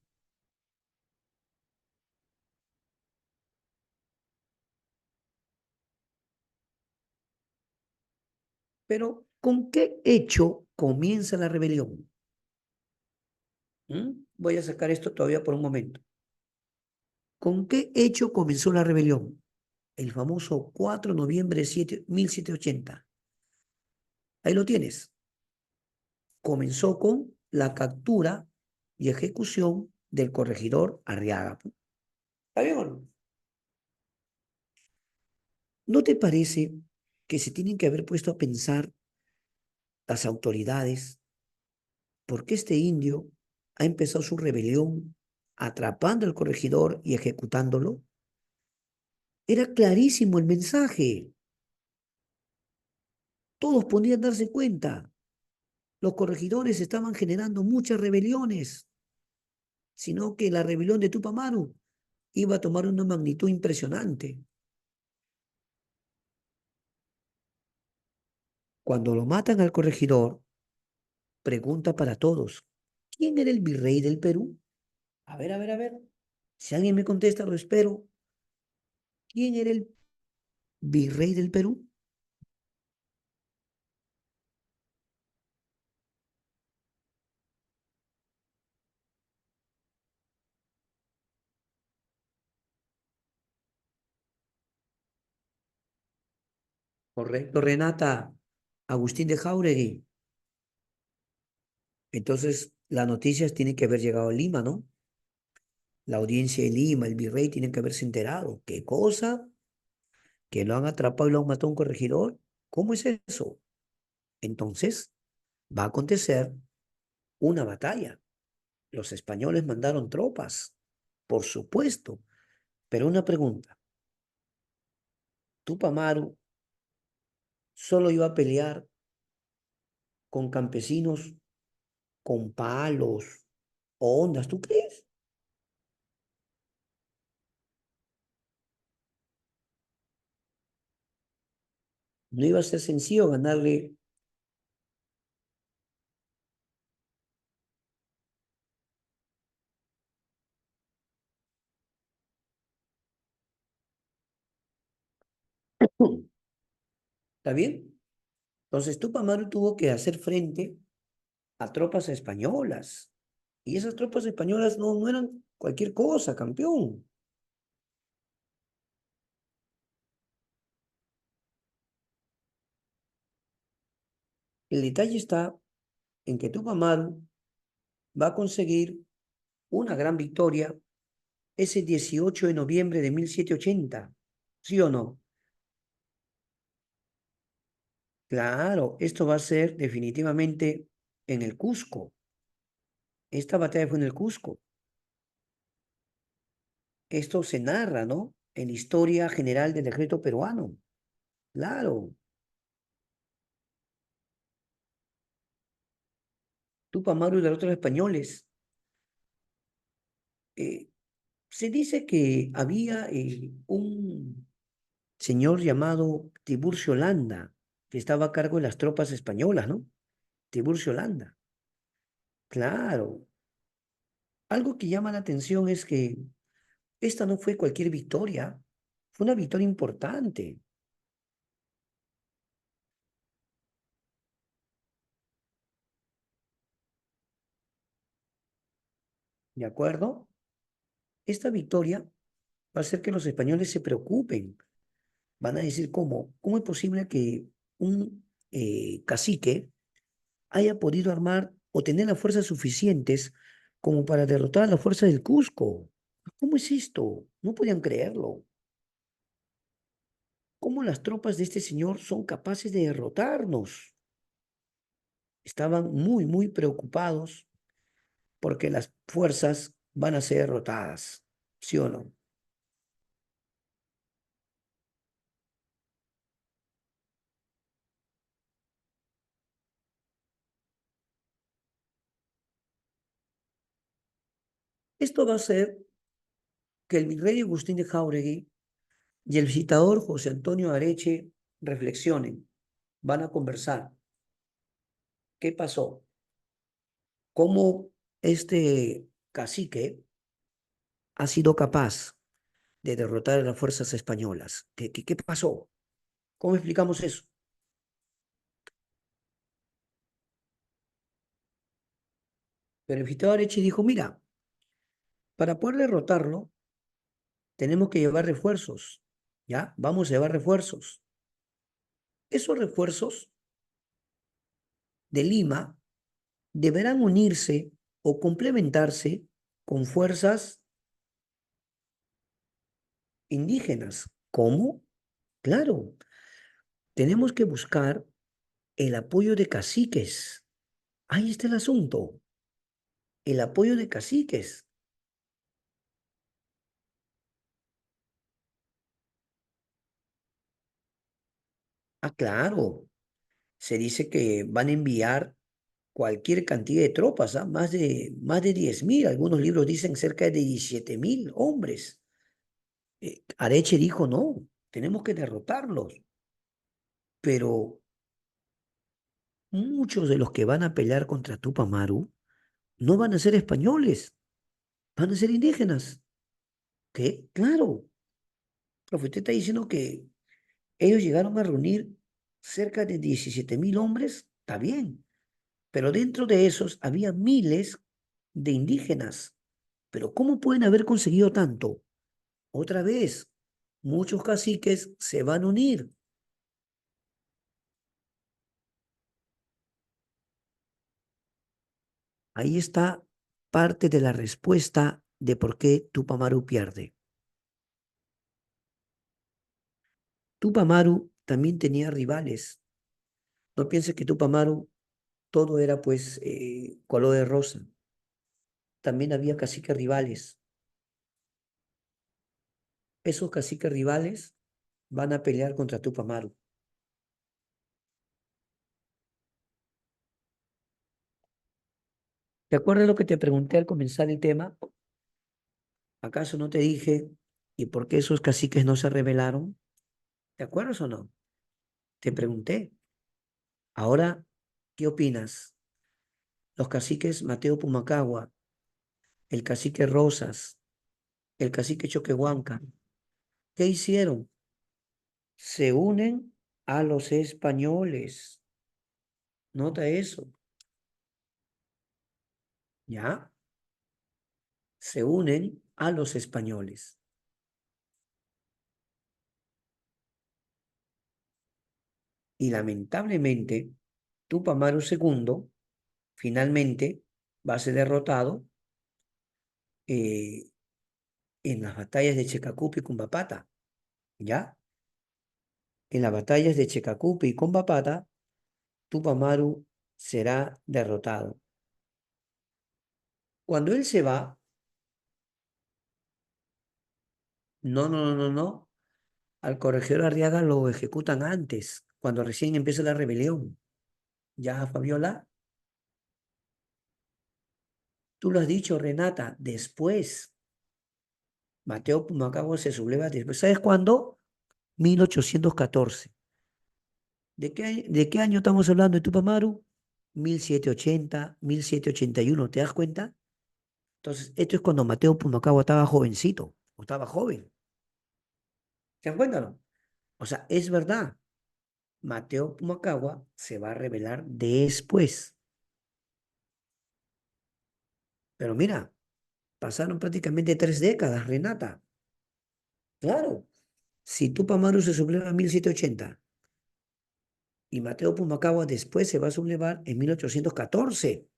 Pero, ¿con qué hecho comienza la rebelión? ¿Mm? Voy a sacar esto todavía por un momento. ¿Con qué hecho comenzó la rebelión? El famoso 4 de noviembre de 1780. Ahí lo tienes. Comenzó con la captura y ejecución del corregidor Arriaga. ¿Está bien o no? ¿No te parece que se tienen que haber puesto a pensar las autoridades por qué este indio ha empezado su rebelión atrapando al corregidor y ejecutándolo? Era clarísimo el mensaje. Todos podían darse cuenta. Los corregidores estaban generando muchas rebeliones, sino que la rebelión de Tupamaru iba a tomar una magnitud impresionante. Cuando lo matan al corregidor, pregunta para todos, ¿quién era el virrey del Perú? A ver, a ver, a ver. Si alguien me contesta, lo espero. ¿Quién era el virrey del Perú? Correcto, Renata. Agustín de Jáuregui. Entonces, las noticias tienen que haber llegado a Lima, ¿no? La audiencia de Lima, el virrey, tienen que haberse enterado. ¿Qué cosa? ¿Que lo han atrapado y lo han matado a un corregidor? ¿Cómo es eso? Entonces, va a acontecer una batalla. Los españoles mandaron tropas, por supuesto. Pero una pregunta, Tupac Amaru solo iba a pelear con campesinos con palos o ondas, ¿tú crees? No iba a ser sencillo ganarle. ¿Está bien? Entonces Tupac Amaru tuvo que hacer frente a tropas españolas. Y esas tropas españolas no eran cualquier cosa, campeón. El detalle está en que Tupac Amaru va a conseguir una gran victoria ese 18 de noviembre de 1780. ¿Sí o no? Claro, esto va a ser definitivamente en el Cusco. Esta batalla fue en el Cusco. Esto se narra, ¿no? En la historia general del ejército peruano. Claro, Tupac Amaru derrotó a los españoles. Eh, Se dice que había un señor llamado Tiburcio Landa, que estaba a cargo de las tropas españolas, ¿no? Tiburcio Landa. Claro. Algo que llama la atención es que esta no fue cualquier victoria, fue una victoria importante, ¿de acuerdo? Esta victoria va a hacer que los españoles se preocupen. Van a decir, ¿cómo es posible que un cacique haya podido armar o tener las fuerzas suficientes como para derrotar a la fuerza del Cusco? ¿Cómo es esto? No podían creerlo. ¿Cómo las tropas de este señor son capaces de derrotarnos? Estaban muy preocupados porque las fuerzas van a ser derrotadas, ¿sí o no? Esto va a hacer que el virrey Agustín de Jáuregui y el visitador José Antonio Areche reflexionen, van a conversar. ¿Qué pasó? ¿Cómo este cacique ha sido capaz de derrotar a las fuerzas españolas? ¿Qué pasó? ¿Cómo explicamos eso? Pero el visitador Areche dijo, mira, para poder derrotarlo, tenemos que llevar refuerzos, ¿ya? Vamos a llevar refuerzos. Esos refuerzos de Lima deberán unirse o complementarse con fuerzas indígenas. ¿Cómo? Claro, tenemos que buscar el apoyo de caciques. Ahí está el asunto, el apoyo de caciques. Ah, claro, se dice que van a enviar cualquier cantidad de tropas, ¿ah? Más de 10.000, algunos libros dicen cerca de 17.000 hombres. Areche dijo, no, tenemos que derrotarlos, pero muchos de los que van a pelear contra Tupac Amaru no van a ser españoles, van a ser indígenas. ¿Qué? Claro, profe, usted está diciendo que ellos llegaron a reunir cerca de 17.000 hombres, está bien, pero dentro de esos había miles de indígenas. Pero ¿cómo pueden haber conseguido tanto? Otra vez, muchos caciques se van a unir. Ahí está parte de la respuesta de por qué Tupac Amaru pierde. Tupac Amaru también tenía rivales. No pienses que Tupac Amaru todo era pues color de rosa. También había caciques rivales. Esos caciques rivales van a pelear contra Tupac Amaru. ¿Te acuerdas lo que te pregunté al comenzar el tema? ¿Acaso no te dije y por qué esos caciques no se rebelaron? ¿Te acuerdas o no? Te pregunté. Ahora, ¿qué opinas? Los caciques Mateo Pumacagua, el cacique Rosas, el cacique Choquehuanca, ¿qué hicieron? se unen a los españoles. Nota eso, ¿ya? Se unen a los españoles. Y lamentablemente, Tupac Amaru II finalmente va a ser derrotado eh, en las batallas de Checacupi y Cumbapata, ¿ya? En las batallas de Checacupi y Cumbapata, Tupac Amaru será derrotado. Cuando él se va, no, al corregidor Arriaga lo ejecutan antes, cuando recién empieza la rebelión. Ya, Fabiola, tú lo has dicho, Renata, después. Mateo Pumacahua se subleva después. ¿Sabes cuándo? 1814. ¿De qué año estamos hablando de Tupamaru? 1780, 1781, ¿te das cuenta? Entonces, esto es cuando Mateo Pumacahua estaba jovencito, o estaba joven. ¿Se dan cuenta o no? O sea, es verdad, Mateo Pumacahua se va a revelar después. Pero mira, pasaron prácticamente 3 décadas, Renata. Claro, si Tupamaru se subleva en 1780 y Mateo Pumacahua después se va a sublevar en 1814.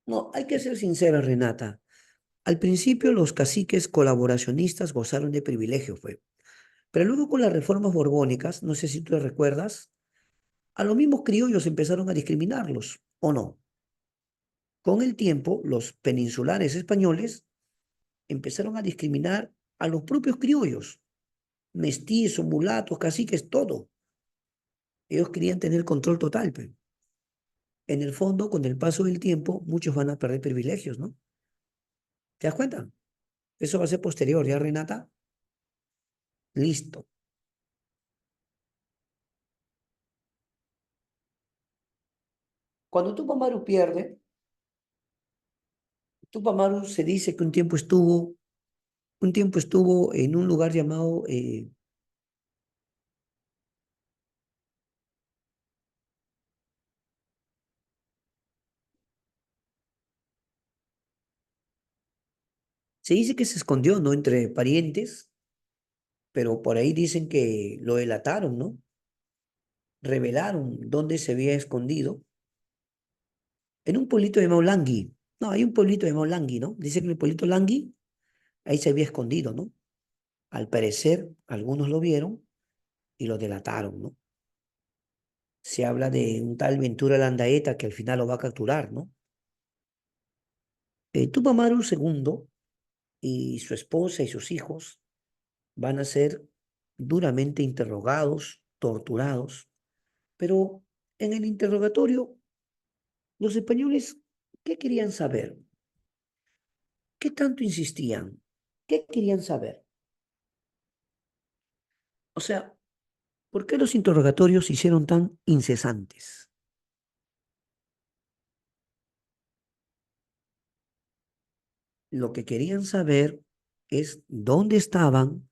No, hay que ser sincera, Renata. Al principio los caciques colaboracionistas gozaron de privilegios, fue. Pero luego con las reformas borbónicas, no sé si tú te recuerdas, a los mismos criollos empezaron a discriminarlos, ¿o no? Con el tiempo, los peninsulares españoles empezaron a discriminar a los propios criollos, mestizos, mulatos, caciques, todo. Ellos querían tener control total, pe. En el fondo, con el paso del tiempo, muchos van a perder privilegios, ¿no? ¿Te das cuenta? Eso va a ser posterior, ¿ya, Renata? Listo. Cuando Tupac Amaru pierde, Tupac Amaru se dice que un tiempo estuvo en un lugar llamado, se dice que se escondió, ¿no? Entre parientes, pero por ahí dicen que lo delataron, ¿no? Revelaron dónde se había escondido. En un pueblito llamado Langui. No, hay un pueblito llamado Langui, ¿no? Dice que en el pueblito Langui, ahí se había escondido, ¿no? Al parecer, algunos lo vieron y lo delataron, ¿no? Se habla de un tal Ventura Landaeta que al final lo va a capturar, ¿no? Tupac Amaru II y su esposa y sus hijos van a ser duramente interrogados, torturados, pero en el interrogatorio, los españoles, ¿qué querían saber? ¿Qué tanto insistían? ¿Qué querían saber? O sea, ¿por qué los interrogatorios se hicieron tan incesantes? Lo que querían saber es dónde estaban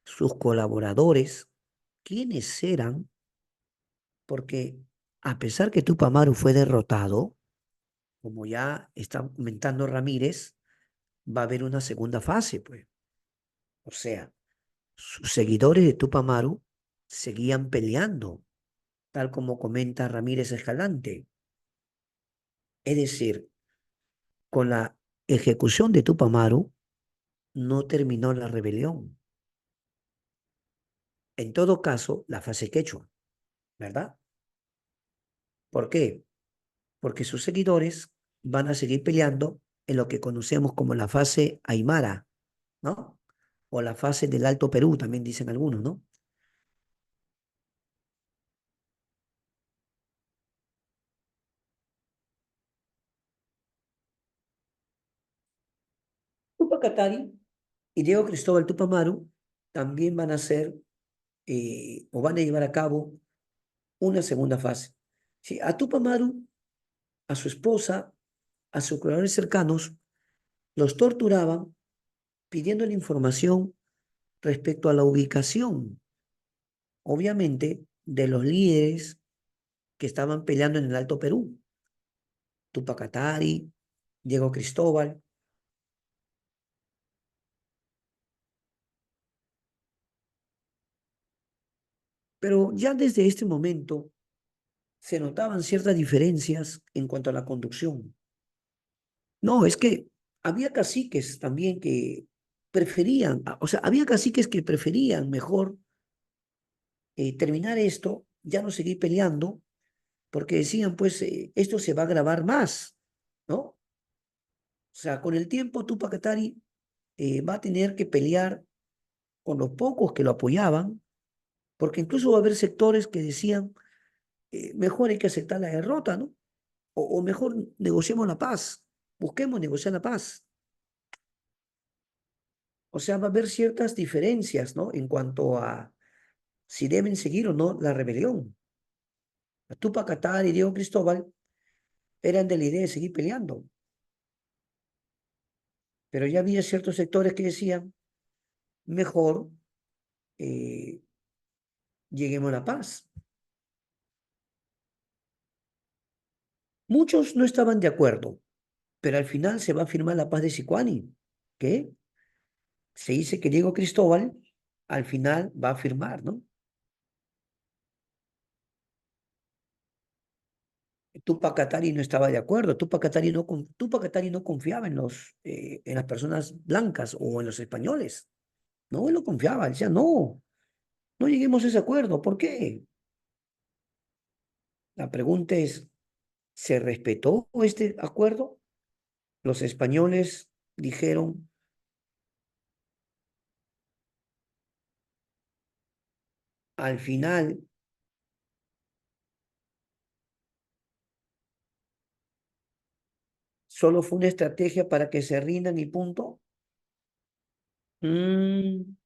sus colaboradores, quiénes eran, porque a pesar que Tupac Amaru fue derrotado, como ya está comentando Ramírez, va a haber una segunda fase, pues. O sea, sus seguidores de Tupamaru seguían peleando, tal como comenta Ramírez Escalante. Es decir, con la ejecución de Tupamaru no terminó la rebelión. En todo caso, la fase quechua, ¿verdad? ¿Por qué? Porque sus seguidores van a seguir peleando en lo que conocemos como la fase aymara, ¿no? O la fase del Alto Perú, también dicen algunos, ¿no? Tupac Katari y Diego Cristóbal Tupamaru también van a hacer o van a llevar a cabo una segunda fase. Sí, a Tupamaru, a su esposa, a sus colaboradores cercanos, los torturaban, pidiendo la información respecto a la ubicación, obviamente, de los líderes que estaban peleando en el Alto Perú, Tupac Katari, Diego Cristóbal, pero ya desde este momento se notaban ciertas diferencias en cuanto a la conducción. No, es que había caciques también que preferían, o sea, había caciques que preferían mejor terminar esto, ya no seguir peleando, porque decían, pues, esto se va a agravar más, ¿no? O sea, con el tiempo Tupac Katari va a tener que pelear con los pocos que lo apoyaban, porque incluso va a haber sectores que decían, mejor hay que aceptar la derrota, ¿no? O mejor negociemos la paz, busquemos negociar la paz. O sea, va a haber ciertas diferencias, ¿no? En cuanto a si deben seguir o no la rebelión. Tupac Katari y Diego Cristóbal eran de la idea de seguir peleando, pero ya había ciertos sectores que decían, mejor eh, lleguemos a la paz. Muchos no estaban de acuerdo, pero al final se va a firmar la paz de Sicuani, que se dice que Diego Cristóbal al final va a firmar, ¿no? Tupac Katari no estaba de acuerdo, Tupac Katari no confiaba en las personas blancas o en los españoles, no, él no confiaba, él decía, no, no lleguemos a ese acuerdo, ¿por qué? La pregunta es, ¿se respetó este acuerdo? Los españoles dijeron, al final, solo fue una estrategia para que se rindan y punto. Mm,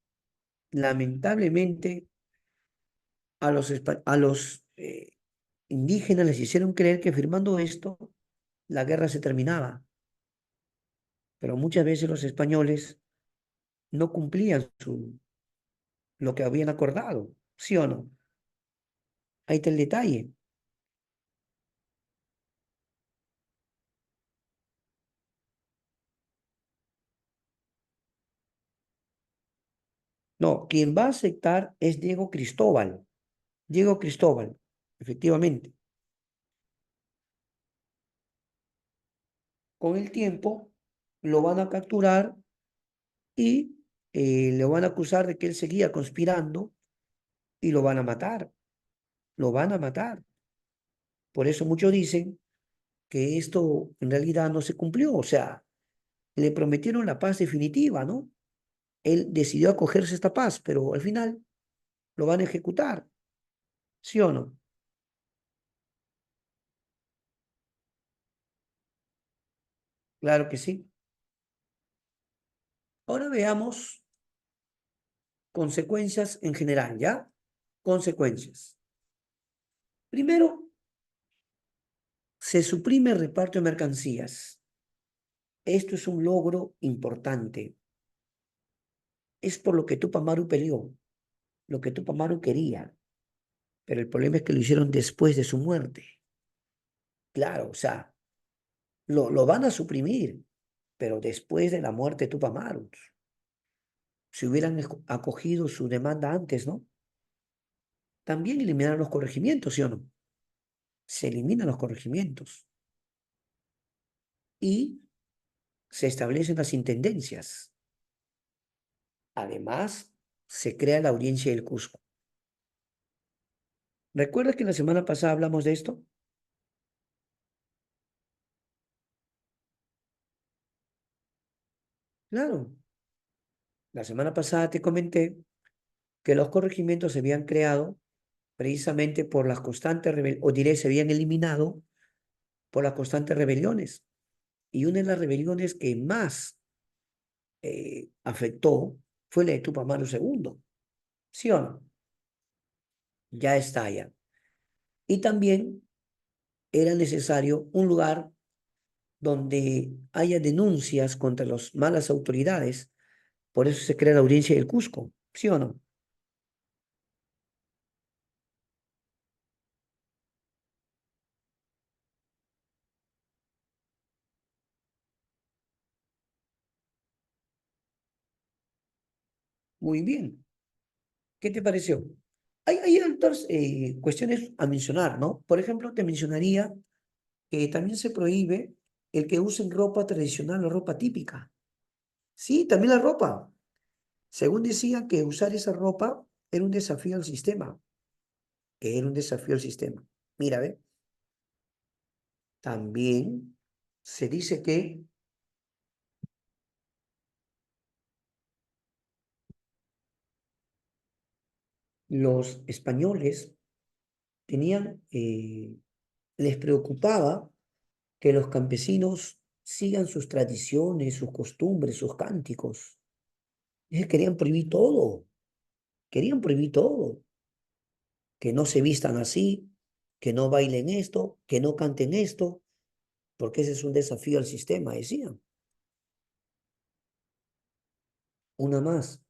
lamentablemente, a los indígenas les hicieron creer que firmando esto, la guerra se terminaba, pero muchas veces los españoles no cumplían lo que habían acordado, ¿sí o no? Ahí está el detalle. No, quien va a aceptar es Diego Cristóbal. Diego Cristóbal, efectivamente. Con el tiempo lo van a capturar y le van a acusar de que él seguía conspirando y lo van a matar. Lo van a matar. Por eso muchos dicen que esto en realidad no se cumplió. O sea, le prometieron la paz definitiva, ¿no? Él decidió acogerse a esta paz, pero al final lo van a ejecutar. ¿Sí o no? Claro que sí. Ahora veamos consecuencias en general, ¿ya? Consecuencias. Primero, se suprime el reparto de mercancías. Esto es un logro importante. Es por lo que Tupac Amaru peleó, lo que Tupac Amaru quería. Pero el problema es que lo hicieron después de su muerte. Claro, o sea, lo van a suprimir, pero después de la muerte de Tupac Amaru. Si hubieran acogido su demanda antes, ¿no? También eliminaron los corregimientos, ¿sí o no? Se eliminan los corregimientos y se establecen las intendencias. Además, se crea la audiencia del Cusco. ¿Recuerdas que la semana pasada hablamos de esto? Claro, la semana pasada te comenté que los corregimientos se habían creado precisamente por las constantes rebeliones, o diré, se habían eliminado por las constantes rebeliones. Y una de las rebeliones que más afectó fue la de Tupac Amaru II. ¿Sí o no? Ya está ya. Y también era necesario un lugar donde haya denuncias contra las malas autoridades Por eso se crea la audiencia del Cusco, ¿sí o no? Muy bien. ¿Qué te pareció? Hay otras cuestiones a mencionar, ¿no? Por ejemplo, te mencionaría que también se prohíbe el que usen ropa tradicional o ropa típica. Sí, también la ropa. Según decían que usar esa ropa era un desafío al sistema, que era un desafío al sistema. Mira, ve, también se dice que los españoles tenían, les preocupaba que los campesinos sigan sus tradiciones, sus costumbres, sus cánticos. Ellos querían prohibir todo, que no se vistan así, que no bailen esto, que no canten esto, porque ese es un desafío al sistema, decían. Una más,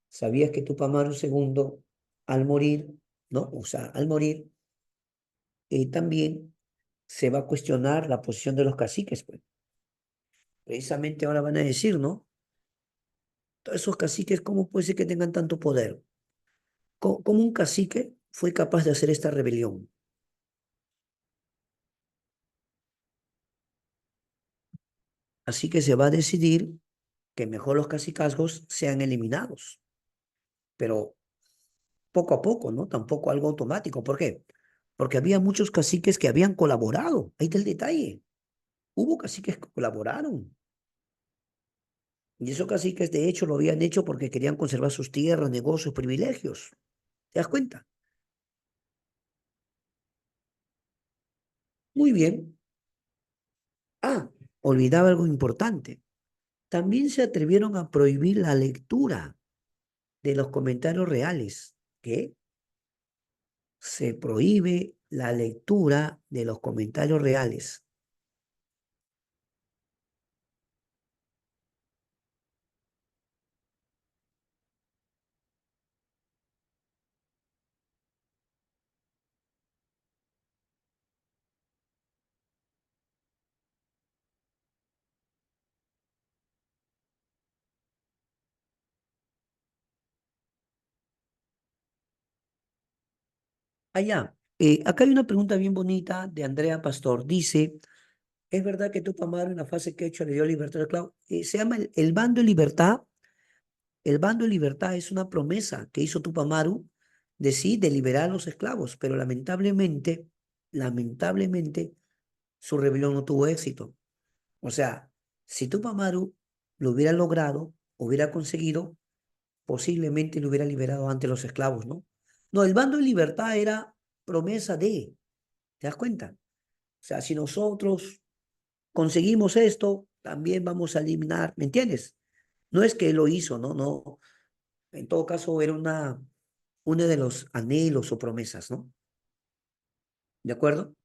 ¿sabías que Tupac Amaru II, al morir, ¿no? O sea, al morir, también se va a cuestionar la posición de los caciques, pues. Precisamente ahora van a decir, ¿no? Todos esos caciques, ¿cómo puede ser que tengan tanto poder? ¿Cómo un cacique fue capaz de hacer esta rebelión? Así que se va a decidir que mejor los cacicazgos sean eliminados, pero poco a poco, ¿no? Tampoco algo automático. ¿Por qué? Porque había muchos caciques que habían colaborado. Ahí está el detalle. Hubo caciques que colaboraron. Y esos caciques, de hecho, lo habían hecho porque querían conservar sus tierras, negocios, privilegios. ¿Te das cuenta? Muy bien. Ah, olvidaba algo importante. También se atrevieron a prohibir la lectura de los comentarios reales. ¿Qué? Se prohíbe la lectura de los comentarios reales. Allá, acá hay una pregunta bien bonita de Andrea Pastor. Dice, ¿es verdad que Tupac Amaru en la fase que ha hecho le dio libertad al esclavo? Se llama el bando de libertad. El bando de libertad es una promesa que hizo Tupac Amaru de sí, de liberar a los esclavos, pero lamentablemente, su rebelión no tuvo éxito. O sea, si Tupac Amaru lo hubiera logrado, hubiera conseguido, posiblemente lo hubiera liberado antes los esclavos, ¿no? No, el bando de libertad era promesa de, ¿te das cuenta? O sea, si nosotros conseguimos esto, también vamos a eliminar, ¿me entiendes? No es que él lo hizo, no, no. En todo caso, era una de los anhelos o promesas, ¿no? ¿De acuerdo?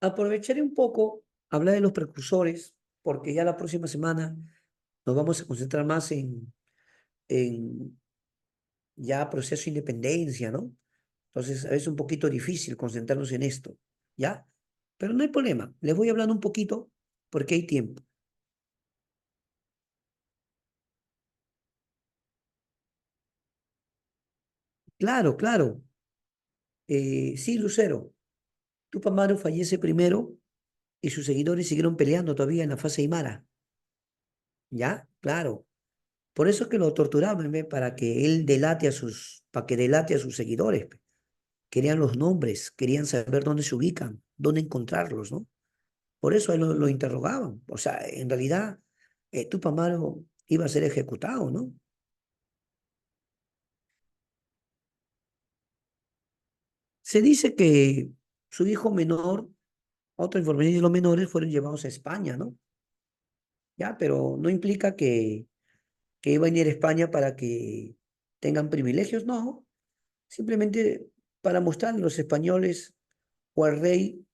Aprovecharé un poco, hablar de los precursores, porque ya la próxima semana nos vamos a concentrar más en ya proceso de independencia, ¿no? Entonces, es un poquito difícil concentrarnos en esto, ¿ya? Pero no hay problema, les voy hablando un poquito porque hay tiempo. Claro, claro. Sí, Lucero, Tupac Amaru fallece primero y sus seguidores siguieron peleando todavía en la fase Aymara, ¿ya? Claro. Por eso es que lo torturaban, ¿ve? Para que delate a sus seguidores. Pe. Querían los nombres, querían saber dónde se ubican, dónde encontrarlos, ¿no? Por eso a él lo interrogaban. O sea, en realidad, Tupac Amaru iba a ser ejecutado, ¿no? Se dice que su hijo menor, otra información de los menores, fueron llevados a España, ¿no? Ya, pero no implica que iba a ir a España para que tengan privilegios, no. Simplemente para mostrar a los españoles o al rey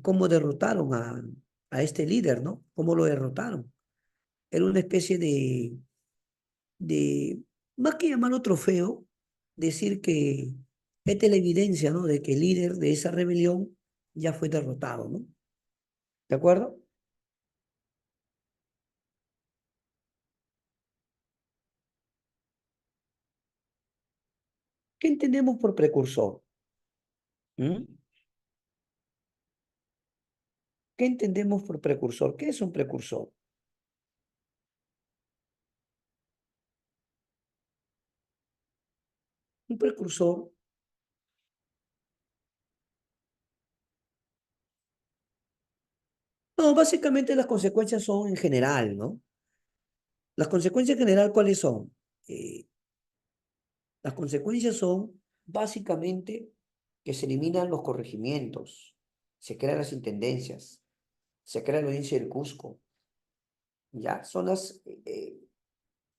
cómo derrotaron a este líder, ¿no? Cómo lo derrotaron. Era una especie de, más que llamarlo trofeo, decir que esta es la evidencia, ¿no? De que el líder de esa rebelión ya fue derrotado, ¿no? ¿De acuerdo? ¿Qué entendemos por precursor? ¿Mm? ¿Qué entendemos por precursor? ¿Qué es un precursor? Un precursor, no, básicamente las consecuencias son en general, ¿no? Las consecuencias en general, ¿cuáles son? Eh, las consecuencias son básicamente que se eliminan los corregimientos, se crean las intendencias, se crea la audiencia del Cusco, ¿ya? Son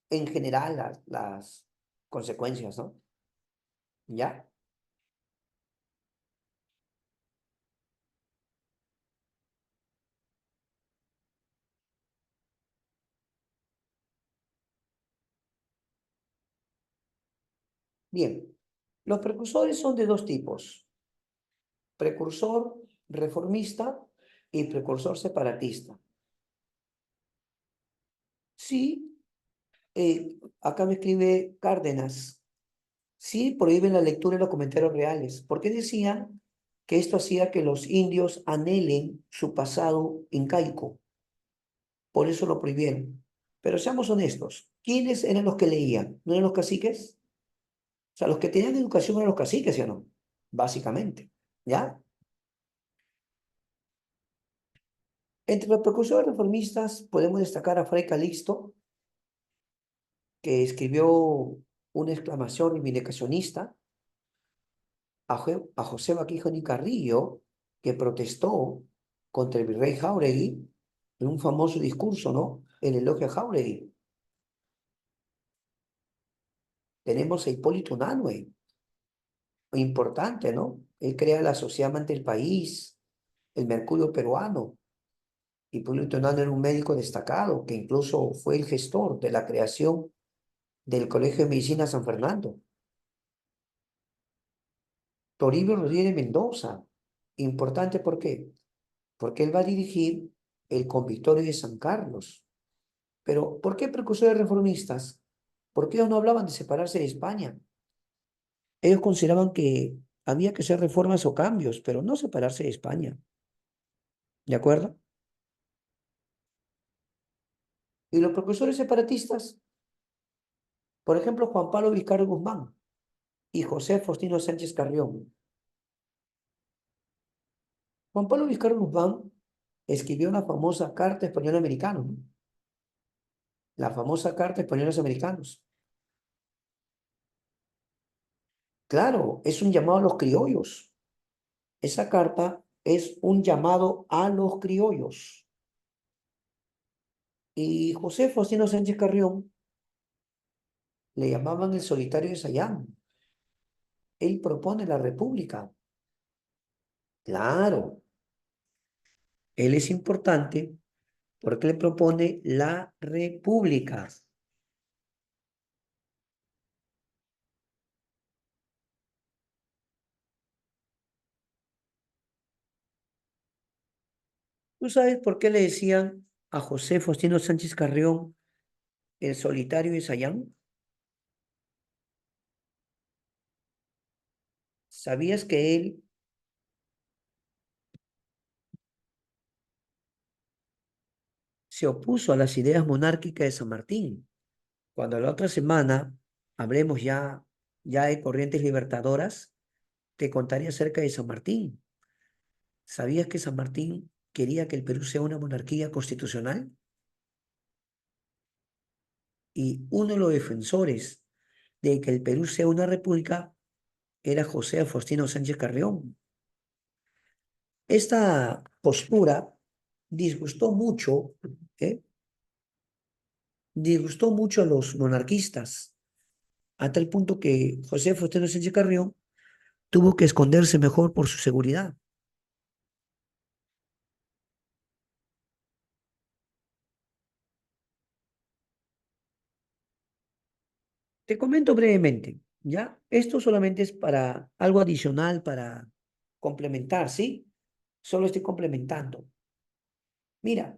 en general, las consecuencias, ¿no? ¿Ya? Bien, los precursores son de dos tipos: precursor reformista y precursor separatista. Sí, acá me escribe Cárdenas, sí prohíben la lectura y los comentarios reales, porque decían que esto hacía que los indios anhelen su pasado incaico, por eso lo prohibieron. Pero seamos honestos, ¿quiénes eran los que leían? ¿No eran los caciques? O sea, los que tenían educación eran los caciques, ¿sí o no? Básicamente, ¿ya? Entre los precursores reformistas podemos destacar a Fray Calixto, que escribió una exclamación reivindicacionista, a José Baquijón y Carrillo, que protestó contra el virrey Jáuregui en un famoso discurso, ¿no? El elogio a Jáuregui. Tenemos a Hipólito Unanue, importante, ¿no? Él crea la Sociedad Amante del País, el Mercurio Peruano. Hipólito Unanue era un médico destacado que incluso fue el gestor de la creación del Colegio de Medicina San Fernando. Toribio Rodríguez de Mendoza, importante, ¿por qué? Porque él va a dirigir el Convictorio de San Carlos. Pero, ¿por qué precursores reformistas? Porque ellos no hablaban de separarse de España. Ellos consideraban que había que hacer reformas o cambios, pero no separarse de España. ¿De acuerdo? Y los precursores separatistas, por ejemplo, Juan Pablo Vizcarra Guzmán y José Faustino Sánchez Carrión. Juan Pablo Vizcarra Guzmán escribió la famosa Carta Española-Americana, ¿no? La famosa Carta Españoles Americanos. Claro, es un llamado a los criollos. Esa carta es un llamado a los criollos. Y José Faustino Sánchez Carrión le llamaban el solitario de Sayán. Él propone la república. Claro, él es importante porque le propone la república. ¿Tú sabes por qué le decían a José Faustino Sánchez Carrión el solitario de Sayán? ¿Sabías que él se opuso a las ideas monárquicas de San Martín? Cuando la otra semana hablemos ya de corrientes libertadoras, te contaré acerca de San Martín. ¿Sabías que San Martín quería que el Perú sea una monarquía constitucional? Y uno de los defensores de que el Perú sea una república era José Faustino Sánchez Carrión. Esta postura disgustó mucho, ¿eh? Disgustó mucho a los monarquistas, a tal punto que José Faustino Sánchez Carrión tuvo que esconderse mejor por su seguridad. Te comento brevemente, ¿ya? Esto solamente es para algo adicional para complementar, ¿sí? Solo estoy complementando. Mira,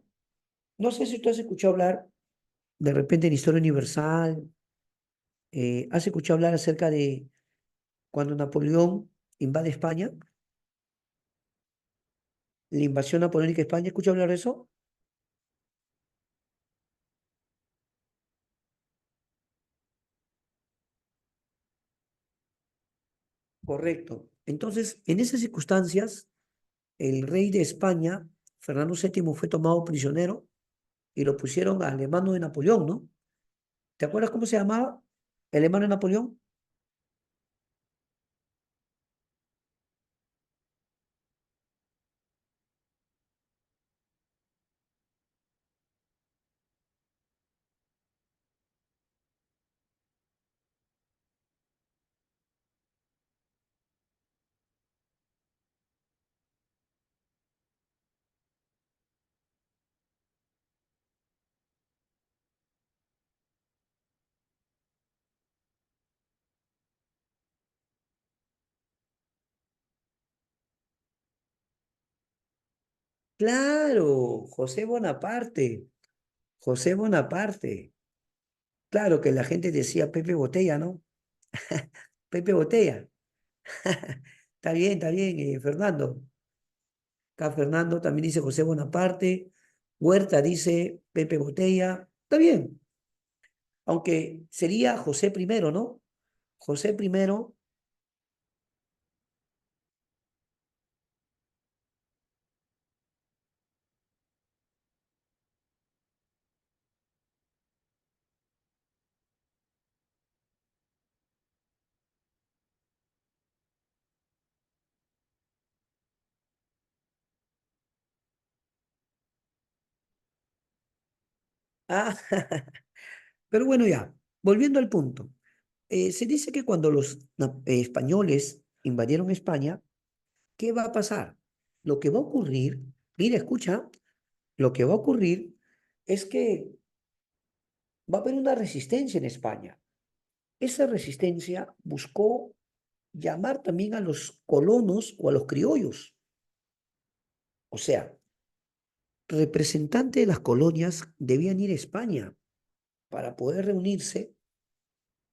no sé si tú has escuchado hablar de repente en Historia Universal, has escuchado hablar acerca de cuando Napoleón invade España, la invasión napoleónica a España, ¿escuchado hablar de eso? Correcto. Entonces, en esas circunstancias, el rey de España, Fernando VII, fue tomado prisionero y lo pusieron al hermano de Napoleón, ¿no? ¿Te acuerdas cómo se llamaba el hermano de Napoleón? Claro, José Bonaparte, José Bonaparte. Claro que la gente decía Pepe Botella, ¿no? Pepe Botella. Está bien, Fernando. Acá Fernando también dice José Bonaparte. Huerta dice Pepe Botella. Está bien, aunque sería José primero, ¿no? José primero. Ah, pero bueno, ya, volviendo al punto. Se dice que cuando los españoles invadieron España, ¿qué va a pasar? Lo que va a ocurrir, mira, escucha, lo que va a ocurrir es que va a haber una resistencia en España. Esa resistencia buscó llamar también a los colonos o a los criollos. O sea, representantes de las colonias debían ir a España para poder reunirse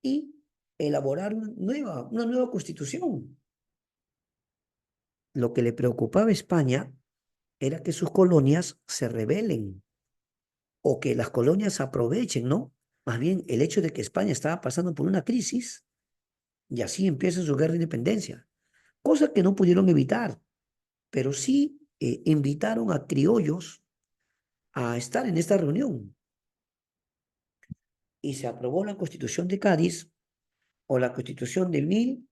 y elaborar una nueva constitución. Lo que le preocupaba a España era que sus colonias se rebelen o que las colonias aprovechen, ¿no? Más bien el hecho de que España estaba pasando por una crisis y así empieza su guerra de independencia, cosa que no pudieron evitar, pero sí invitaron a criollos a estar en esta reunión y se aprobó la Constitución de Cádiz o la Constitución de mil.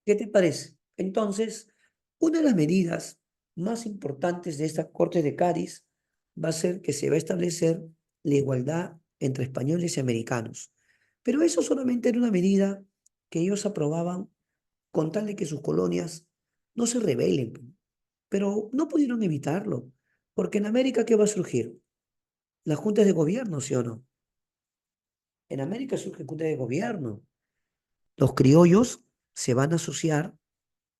¿Qué te parece? Entonces, una de las medidas más importantes de esta Corte de Cádiz va a ser que se va a establecer la igualdad entre españoles y americanos. Pero eso solamente era una medida que ellos aprobaban con tal de que sus colonias no se rebelen. Pero no pudieron evitarlo, porque en América, ¿qué va a surgir? Las juntas de gobierno, ¿sí o no? En América surgen juntas de gobierno. Los criollos se van a asociar,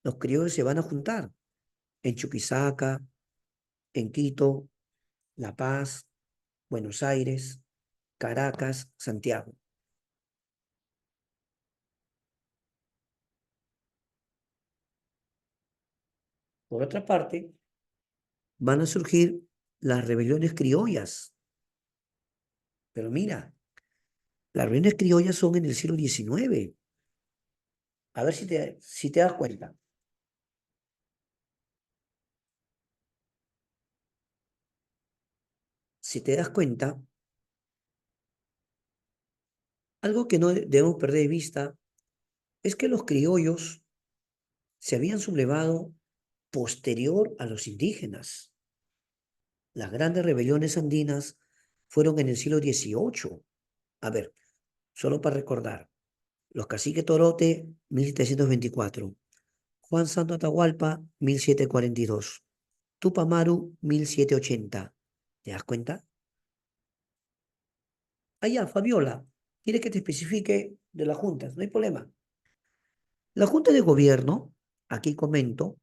los criollos se van a juntar en Chuquisaca, en Quito, La Paz, Buenos Aires, Caracas, Santiago. Por otra parte, van a surgir las rebeliones criollas. Pero mira, las rebeliones criollas son en el siglo XIX. A ver si te das cuenta. Si te das cuenta, algo que no debemos perder de vista es que los criollos se habían sublevado posterior a los indígenas. Las grandes rebeliones andinas fueron en el siglo XVIII. A ver, solo para recordar, los caciques Torote, 1724, Juan Santo Atahualpa, 1742, Tupac Amaru, 1780. ¿Te das cuenta? Allá, Fabiola, ¿quieres que te especifique de las juntas? No hay problema. La junta de gobierno, aquí comento,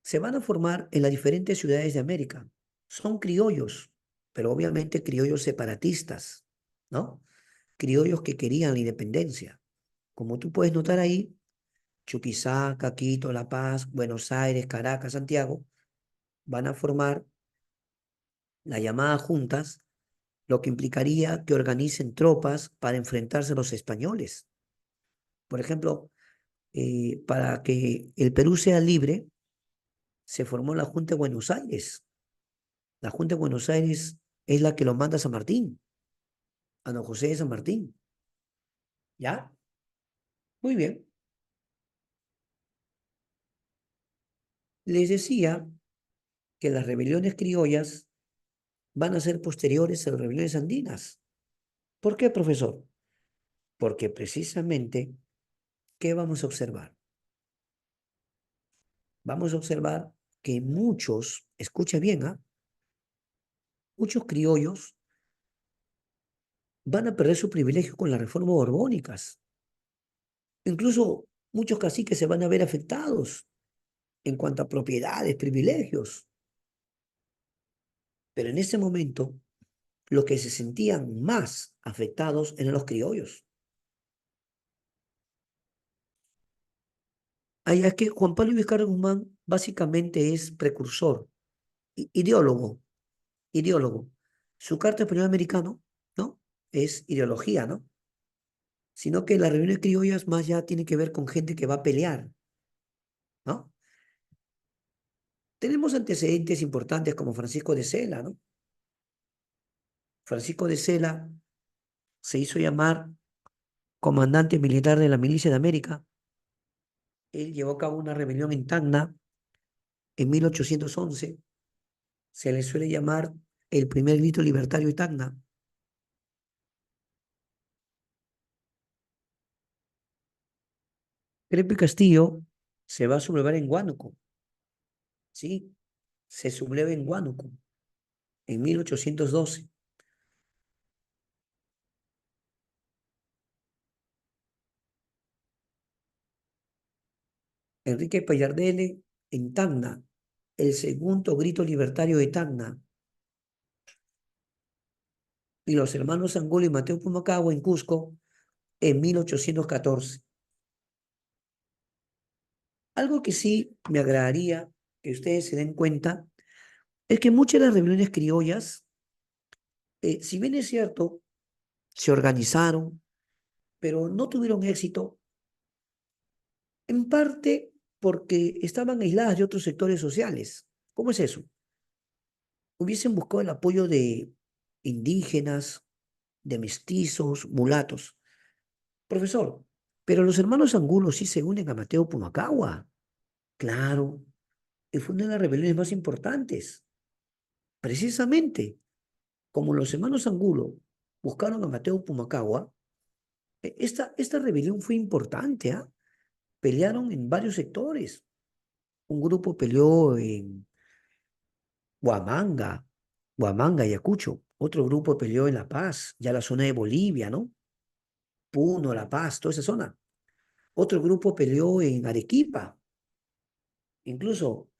se van a formar en las diferentes ciudades de América. Son criollos, pero obviamente criollos separatistas, ¿no? Criollos que querían la independencia. Como tú puedes notar ahí, Chuquisaca, Quito, La Paz, Buenos Aires, Caracas, Santiago, van a formar las llamadas juntas, lo que implicaría que organicen tropas para enfrentarse a los españoles. Por ejemplo, para que el Perú sea libre, se formó la Junta de Buenos Aires. La Junta de Buenos Aires es la que lo manda a San Martín, a don José de San Martín. ¿Ya? Muy bien. Les decía que las rebeliones criollas van a ser posteriores a las rebeliones andinas. ¿Por qué, profesor? Porque precisamente, ¿qué vamos a observar? Vamos a observar que muchos, escucha bien, ¿ah? Muchos criollos van a perder su privilegio con las reformas borbónicas. Incluso muchos caciques se van a ver afectados en cuanto a propiedades, privilegios. Pero en ese momento, los que se sentían más afectados eran los criollos. Ahí es que Juan Pablo Vizcarra Guzmán básicamente es precursor, ideólogo, ideólogo. Su carta español americano, ¿no? Es ideología, ¿no? Sino que las reuniones criollas más ya tienen que ver con gente que va a pelear, ¿no? Tenemos antecedentes importantes como Francisco de Sela, ¿no? Francisco de Sela se hizo llamar comandante militar de la Milicia de América. Él llevó a cabo una rebelión en Tacna en 1811. Se le suele llamar el primer grito libertario de Tacna. Crepe Castillo se va a sublevar en Huánuco, ¿sí? Se subleva en Huánuco en 1812. Enrique Payardele en Tacna, el segundo grito libertario de Tacna. Y los hermanos Angulo y Mateo Pumacahua en Cusco en 1814. Algo que sí me agradaría que ustedes se den cuenta es que muchas de las rebeliones criollas, si bien es cierto, se organizaron, pero no tuvieron éxito, en parte porque estaban aisladas de otros sectores sociales. ¿Cómo es eso? Hubiesen buscado el apoyo de indígenas, de mestizos, mulatos. Profesor, pero los hermanos Angulo sí se unen a Mateo Pumacahua. Claro, y fue una de las rebeliones más importantes. Precisamente, como los hermanos Angulo buscaron a Mateo Pumacahua, esta rebelión fue importante, ¿ah? Pelearon en varios sectores. Un grupo peleó en Huamanga, Huamanga, Ayacucho. Otro grupo peleó en La Paz, ya la zona de Bolivia, ¿no? Puno, La Paz, toda esa zona. Otro grupo peleó en Arequipa. Incluso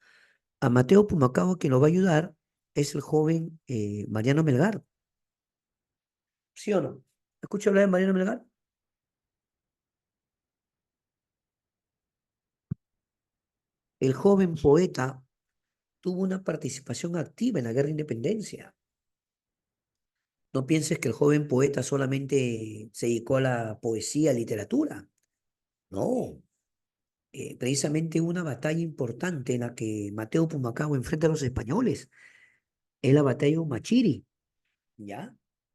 a Mateo Pumacahua quien lo va a ayudar es el joven Mariano Melgar. ¿Sí o no? ¿Escucha hablar de Mariano Melgar? El joven poeta tuvo una participación activa en la guerra de independencia. No pienses que el joven poeta solamente se dedicó a la poesía, literatura. No, precisamente una batalla importante en la que Mateo Pumacahua enfrenta a los españoles es la batalla de Humachiri, ¿ya?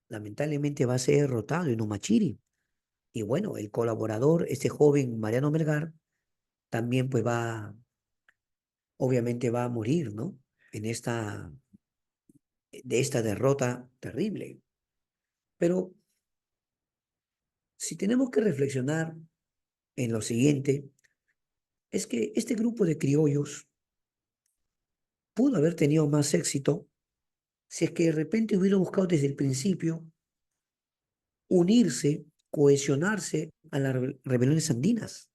Lamentablemente va a ser derrotado en Humachiri. Y bueno, el colaborador, este joven Mariano Melgar, también pues obviamente va a morir, ¿no? En de esta derrota terrible. Pero si tenemos que reflexionar en lo siguiente, es que este grupo de criollos pudo haber tenido más éxito si es que de repente hubiera buscado desde el principio unirse, cohesionarse a las rebeliones andinas.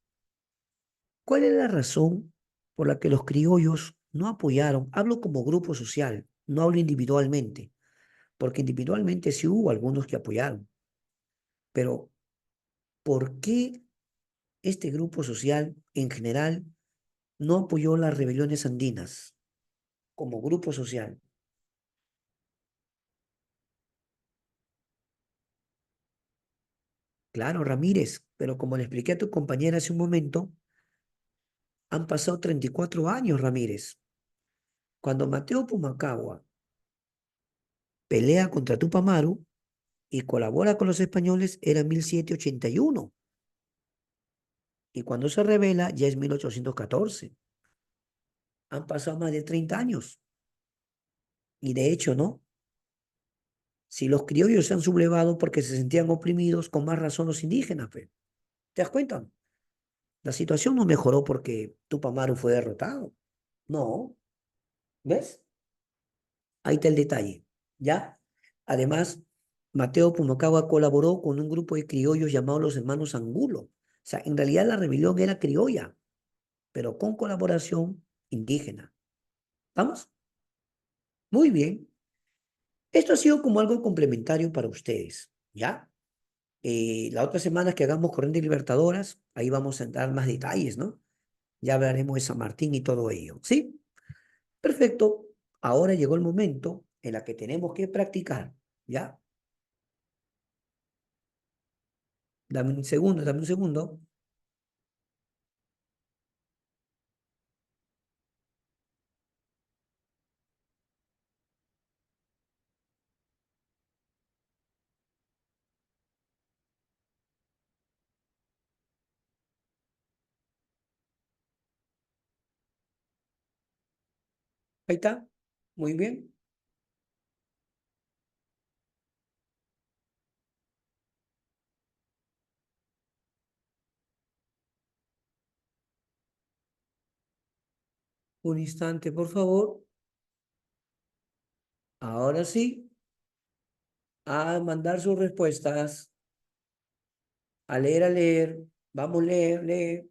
¿Cuál es la razón por la que los criollos no apoyaron? Hablo como grupo social, no hablo individualmente, porque individualmente sí hubo algunos que apoyaron, pero ¿por qué este grupo social en general no apoyó las rebeliones andinas como grupo social? Claro, Ramírez, pero como le expliqué a tu compañera hace un momento, han pasado 34 años, Ramírez. Cuando Mateo Pumacagua pelea contra Tupac Amaru y colabora con los españoles era 1781 y cuando se revela ya es 1814. Han pasado más de 30 años y de hecho, ¿no? Si los criollos se han sublevado porque se sentían oprimidos, con más razón los indígenas, pues. ¿Te das cuenta? La situación no mejoró porque Tupac Amaru fue derrotado. No, ¿ves? Ahí está el detalle, ¿ya? Además, Mateo Pumacagua colaboró con un grupo de criollos llamados los hermanos Angulo. O sea, en realidad la rebelión era criolla, pero con colaboración indígena. ¿Vamos? Muy bien. Esto ha sido como algo complementario para ustedes, ¿ya? La otra semana que hagamos Corriente Libertadoras, ahí vamos a dar más detalles, ¿no? Ya hablaremos de San Martín y todo ello, ¿sí? Perfecto. Ahora llegó el momento en la que tenemos que practicar, ¿ya? Dame un segundo. Ahí está. Muy bien. Un instante, por favor. Ahora sí, a mandar sus respuestas, a leer, a leer. Vamos, leer, leer.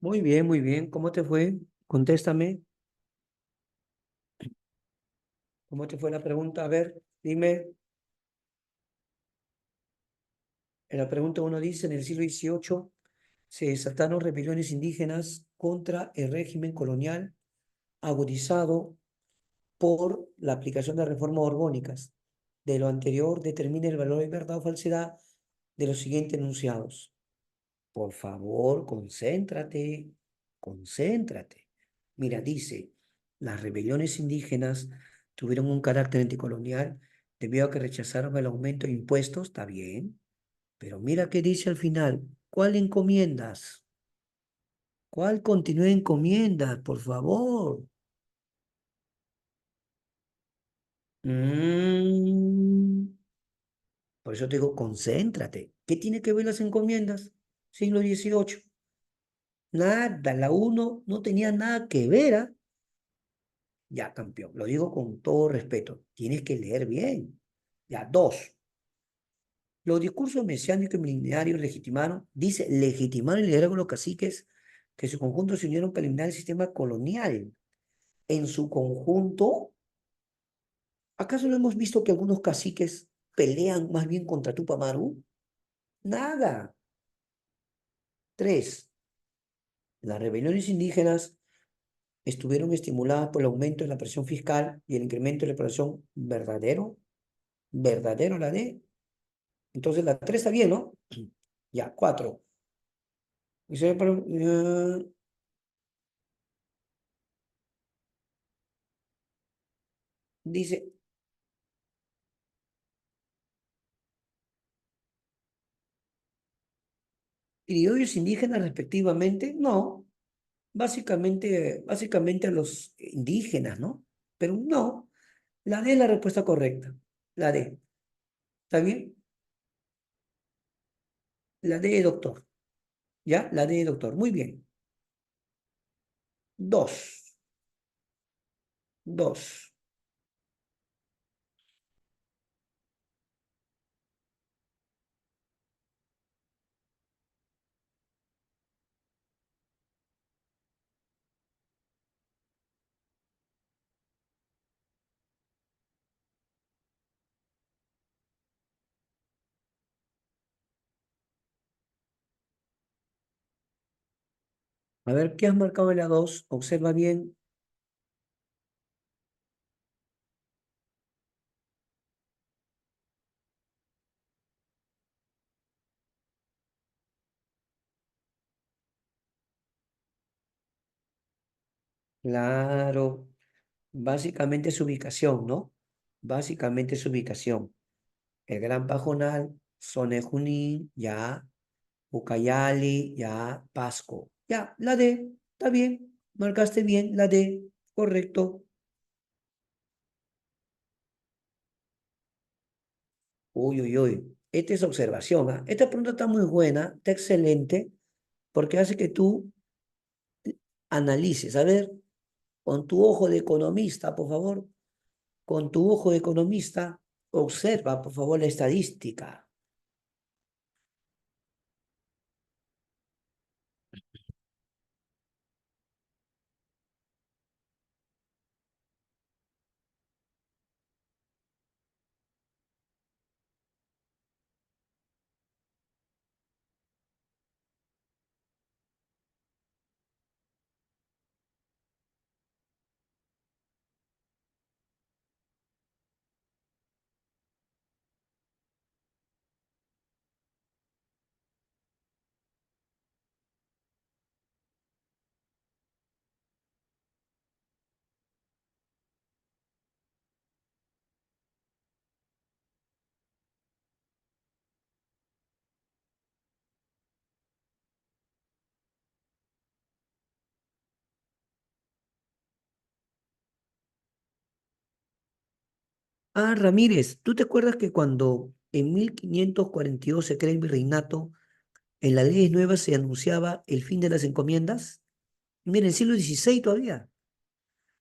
Muy bien, muy bien. ¿Cómo te fue? Contéstame. ¿Cómo te fue la pregunta? A ver, dime. En la pregunta uno dice, en el siglo XVIII se desataron rebeliones indígenas contra el régimen colonial agudizado por la aplicación de reformas orgónicas. De lo anterior determina el valor de verdad o falsedad de los siguientes enunciados. Por favor, concéntrate, concéntrate. Mira, dice, las rebeliones indígenas tuvieron un carácter anticolonial debido a que rechazaron el aumento de impuestos, está bien, pero mira qué dice al final, ¿cuál encomiendas? ¿Cuál continúa encomiendas, por favor? Mm, por eso te digo, concéntrate. ¿Qué tiene que ver las encomiendas? Siglo XVIII. Nada, la uno no tenía nada que ver, ¿ah? Ya, campeón, lo digo con todo respeto. Tienes que leer bien. Ya, dos. Los discursos mesiánicos y milenarios legitimaron, dice, legitimaron el liderazgo de los caciques que en su conjunto se unieron para eliminar el sistema colonial. En su conjunto, ¿acaso no hemos visto que algunos caciques pelean más bien contra Tupac Amaru? Nada. Tres, las rebeliones indígenas estuvieron estimuladas por el aumento de la presión fiscal y el incremento de la población verdadero. Verdadero la D. Entonces la tres está bien, ¿no? Ya, cuatro. Dice, criollos indígenas respectivamente, no, básicamente a los indígenas, ¿no? Pero no, la D es la respuesta correcta, la D, ¿está bien? La D, doctor, ¿ya? La D, doctor, muy bien. Dos, dos. A ver, ¿qué has marcado en la dos? Observa bien. Claro, básicamente su ubicación, ¿no? Básicamente su ubicación. El Gran Pajonal, Zona Junín, ya. Ucayali, ya, Pasco. Ya, la D, está bien, marcaste bien, la D, correcto. Uy, uy, uy, esta es observación, ¿ah? Esta pregunta está muy buena, está excelente, porque hace que tú analices, a ver, con tu ojo de economista, por favor, con tu ojo de economista, observa, por favor, la estadística. Ah, Ramírez, ¿tú te acuerdas que cuando en 1542 se crea el virreinato, en las leyes nuevas se anunciaba el fin de las encomiendas? Mira, en el siglo XVI todavía.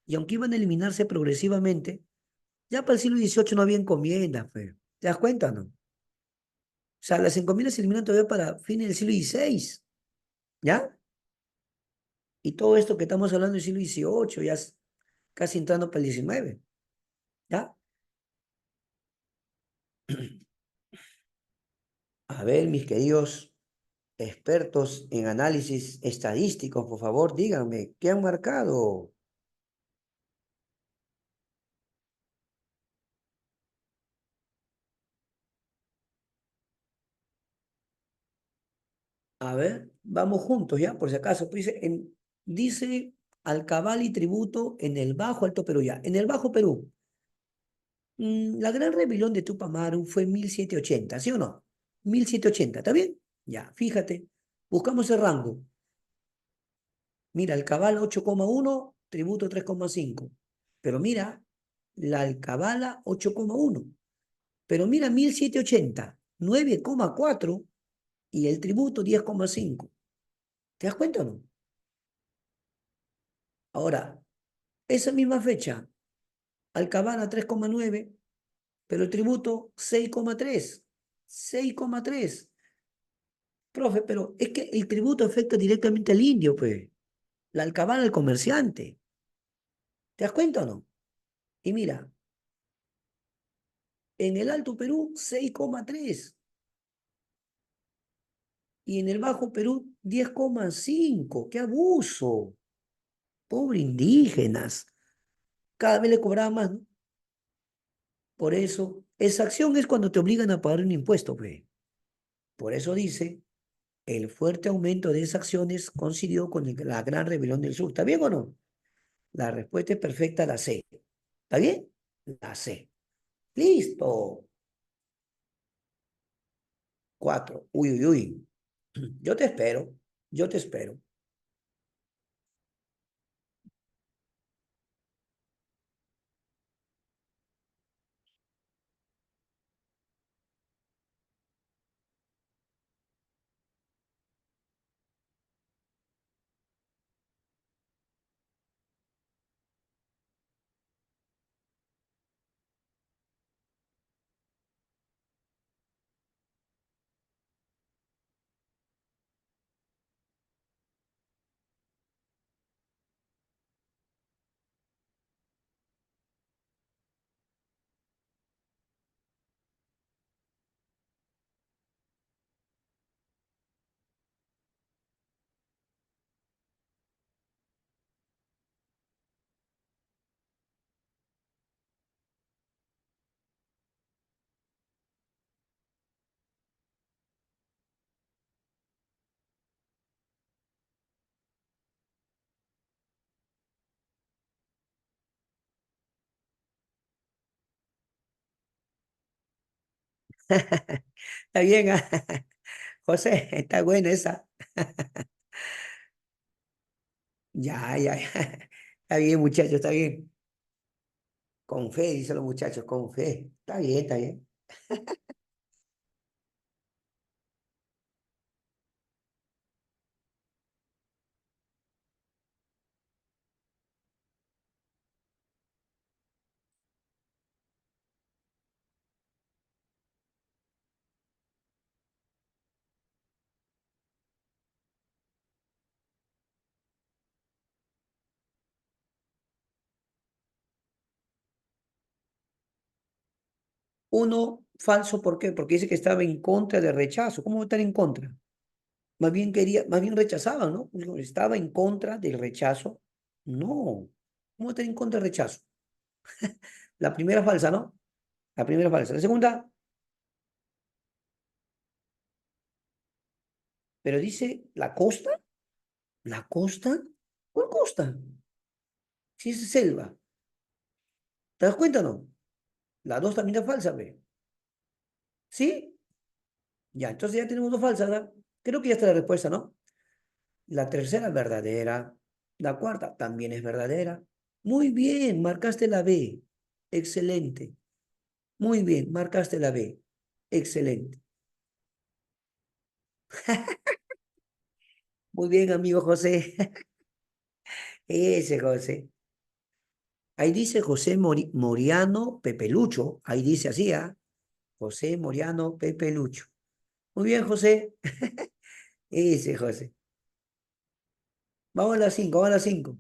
Y aunque iban a eliminarse progresivamente, ya para el siglo XVIII no había encomiendas, pues. ¿Te das cuenta, no? O sea, las encomiendas se eliminan todavía para fines del siglo XVI, ¿ya? Y todo esto que estamos hablando del siglo XVIII, ya es casi entrando para el XIX, ¿ya? A ver, mis queridos expertos en análisis estadísticos, por favor, díganme, ¿qué han marcado? A ver, vamos juntos, ¿ya? Por si acaso. Pues dice, dice Alcabala y tributo en el Bajo Alto Perú ya. En el Bajo Perú, la gran rebelión de Tupamaru fue en 1780, ¿sí o no? 1780, ¿está bien? Ya, fíjate. Buscamos el rango. Mira, Alcabala 8,1, tributo 3,5. Pero mira, la Alcabala 8,1. Pero mira, 1780, 9,4 y el tributo 10,5. ¿Te das cuenta o no? Ahora, esa misma fecha, Alcabala 3,9, pero el tributo 6,3. 6,3. Profe, pero es que el tributo afecta directamente al indio, pues. La alcabala al comerciante. ¿Te das cuenta o no? Y mira, en el Alto Perú 6,3 y en el Bajo Perú 10,5. ¡Qué abuso! Pobre indígenas. Cada vez le cobraban más, ¿no? Por eso, esa acción es cuando te obligan a pagar un impuesto, pues. Por eso dice, el fuerte aumento de esas acciones coincidió con la gran rebelión del sur. ¿Está bien o no? La respuesta es perfecta, la C. ¿Está bien? La C. Listo. 4. Uy, uy, uy. Yo te espero. Yo te espero. Está bien, ah. José, está buena esa. Ya, ya, ya. Está bien, muchachos, está bien. Con fe, dicen los muchachos, con fe. Está bien, está bien. Uno falso, ¿por qué? Porque dice que estaba en contra del rechazo. ¿Cómo va a estar en contra? Más bien quería, más bien rechazaba, ¿no? No, estaba en contra del rechazo. No. ¿Cómo estar en contra del rechazo? La primera falsa, ¿no? La primera falsa. La segunda, pero dice la costa. ¿La costa? ¿Cuál costa? Si es selva. ¿Te das cuenta o no? La dos también es falsa, ¿ve? ¿Sí? Ya, entonces ya tenemos dos falsas, ¿verdad? Creo que ya está la respuesta, ¿no? La tercera es verdadera. La cuarta también es verdadera. Muy bien, marcaste la B. Excelente. Muy bien, marcaste la B. Excelente. Muy bien, amigo José. Ese José. Ahí dice José Moriano Pepelucho. Ahí dice así, ¿ah? José Moriano Pepelucho. Muy bien, José. Ese José. Vamos a las 5, vamos a las 5.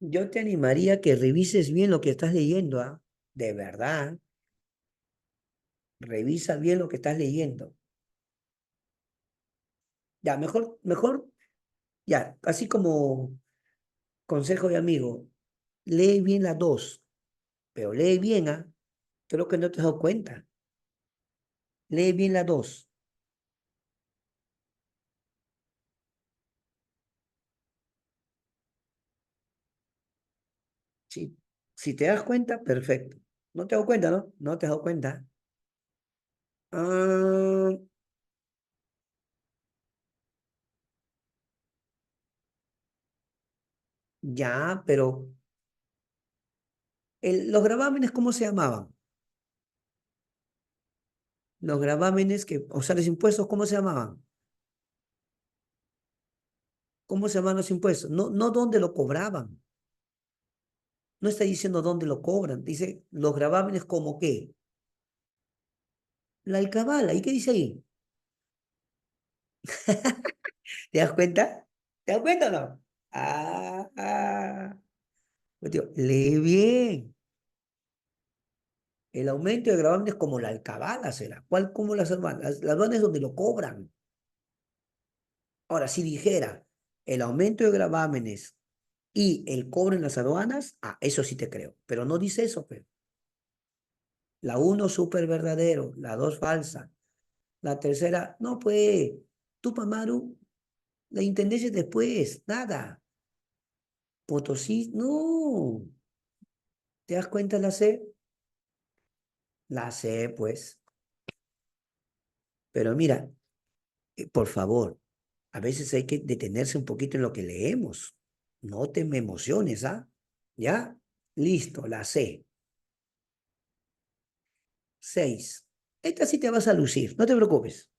Yo te animaría a que revises bien lo que estás leyendo, ¿ah? De verdad, revisa bien lo que estás leyendo. Ya, mejor, ya, así como consejo de amigo, lee bien las dos, pero lee bien, ¿ah? Creo que no te has dado cuenta. Lee bien las dos. Si, si te das cuenta, perfecto. No te has dado cuenta, ¿no? No te has dado cuenta. Ah, ya, pero los gravámenes, ¿cómo se llamaban? Los gravámenes que, o sea, los impuestos, ¿cómo se llamaban? ¿Cómo se llaman los impuestos? No, no dónde lo cobraban. No está diciendo dónde lo cobran. Dice los gravámenes como qué. La alcabala. ¿Y qué dice ahí? ¿Te das cuenta? ¿Te das cuenta o no? Pues, tío, lee bien. El aumento de gravámenes como la alcabala será. ¿Cuál como las aduanas? Las aduanas es donde lo cobran. Ahora, si dijera el aumento de gravámenes y el cobro en las aduanas, eso sí te creo. Pero no dice eso, pero. La uno súper verdadero, la dos falsa. La tercera, no, pues, Tupamaru, la intendencia es después, nada. Potosí, no. ¿Te das cuenta la C? La C, pues. Pero mira, por favor, a veces hay que detenerse un poquito en lo que leemos. No te me emociones, ¿ah? ¿Ya? Listo, la C. 6. Esta sí te vas a lucir, no te preocupes.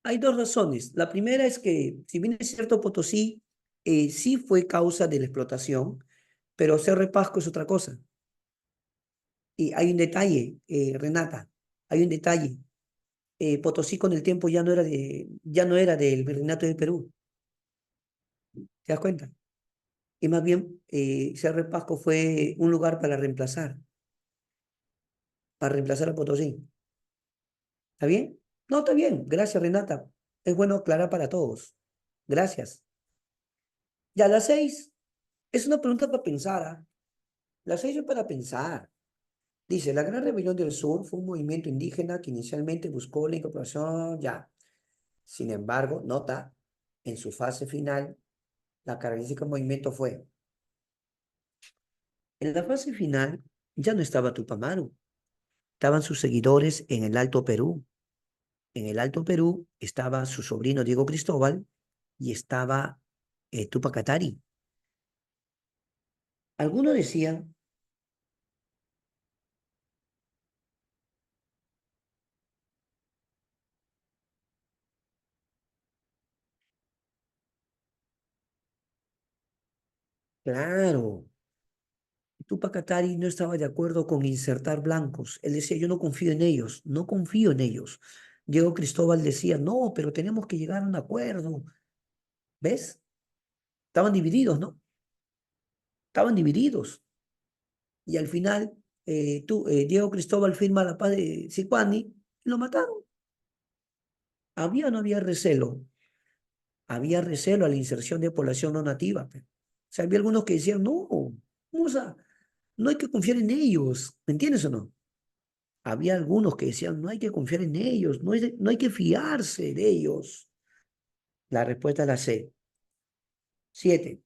Hay dos razones. La primera es que, si bien es cierto, Potosí sí fue causa de la explotación, pero Cerro de Pasco es otra cosa. Y hay un detalle, Renata, hay un detalle. Potosí con el tiempo ya no era del Virreinato del Perú, ¿te das cuenta? Y más bien, Cerro de Pasco fue un lugar para reemplazar a Potosí. ¿Está bien? No, está bien. Gracias, Renata. Es bueno aclarar para todos. Gracias. Ya, las 6 es una pregunta para pensar, ¿ah? Las 6 es para pensar. Dice, la Gran Rebelión del Sur fue un movimiento indígena que inicialmente buscó la incorporación, ya. Sin embargo, nota, en su fase final, la característica del movimiento fue, en la fase final ya no estaba Tupamaru, estaban sus seguidores en el Alto Perú. En el Alto Perú estaba su sobrino Diego Cristóbal y estaba Tupac Katari. Algunos decían, claro, Tupac Katari no estaba de acuerdo con insertar blancos. Él decía, yo no confío en ellos, no confío en ellos. Diego Cristóbal decía, no, pero tenemos que llegar a un acuerdo. ¿Ves? Estaban divididos, ¿no? Estaban divididos. Y al final, Diego Cristóbal firma la paz de Sicuani y lo mataron. ¿Había o no había recelo? Había recelo a la inserción de población no nativa, pe. O sea, había algunos que decían, no, vamos a, no hay que confiar en ellos, ¿me entiendes o no? Había algunos que decían, no hay que confiar en ellos, no hay que fiarse de ellos. La respuesta es la C. 7.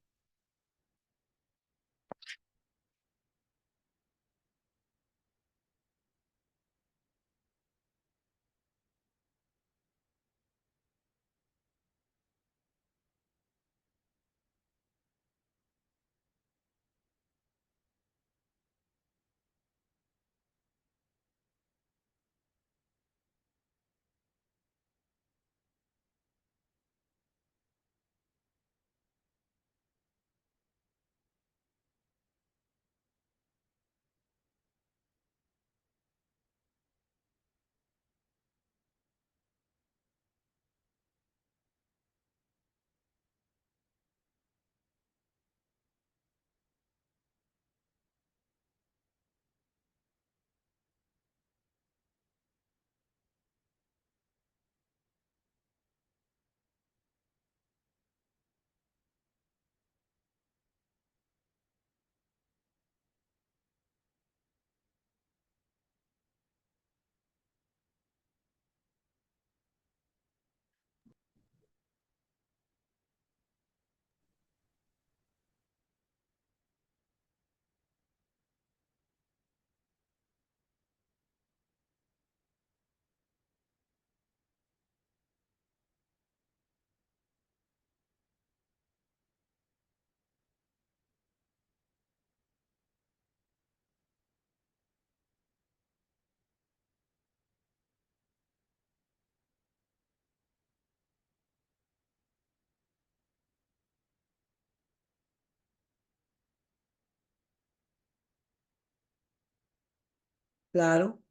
Claro.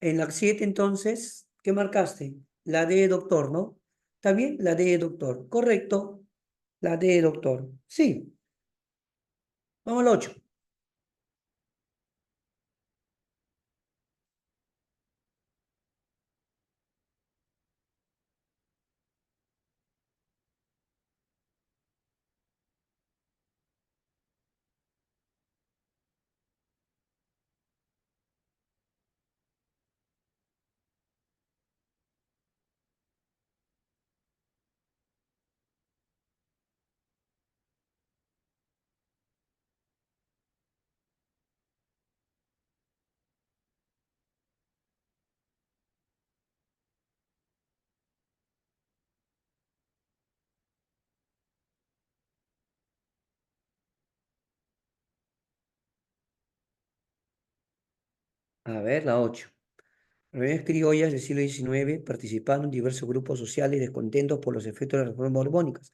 En la 7 entonces, ¿qué marcaste? La D de doctor, ¿no? ¿Está bien? La D de doctor. Correcto. La D de doctor. Sí. Vamos al 8. A ver, la 8. Reuniones criollas del siglo XIX participaron en diversos grupos sociales descontentos por los efectos de las reformas borbónicas.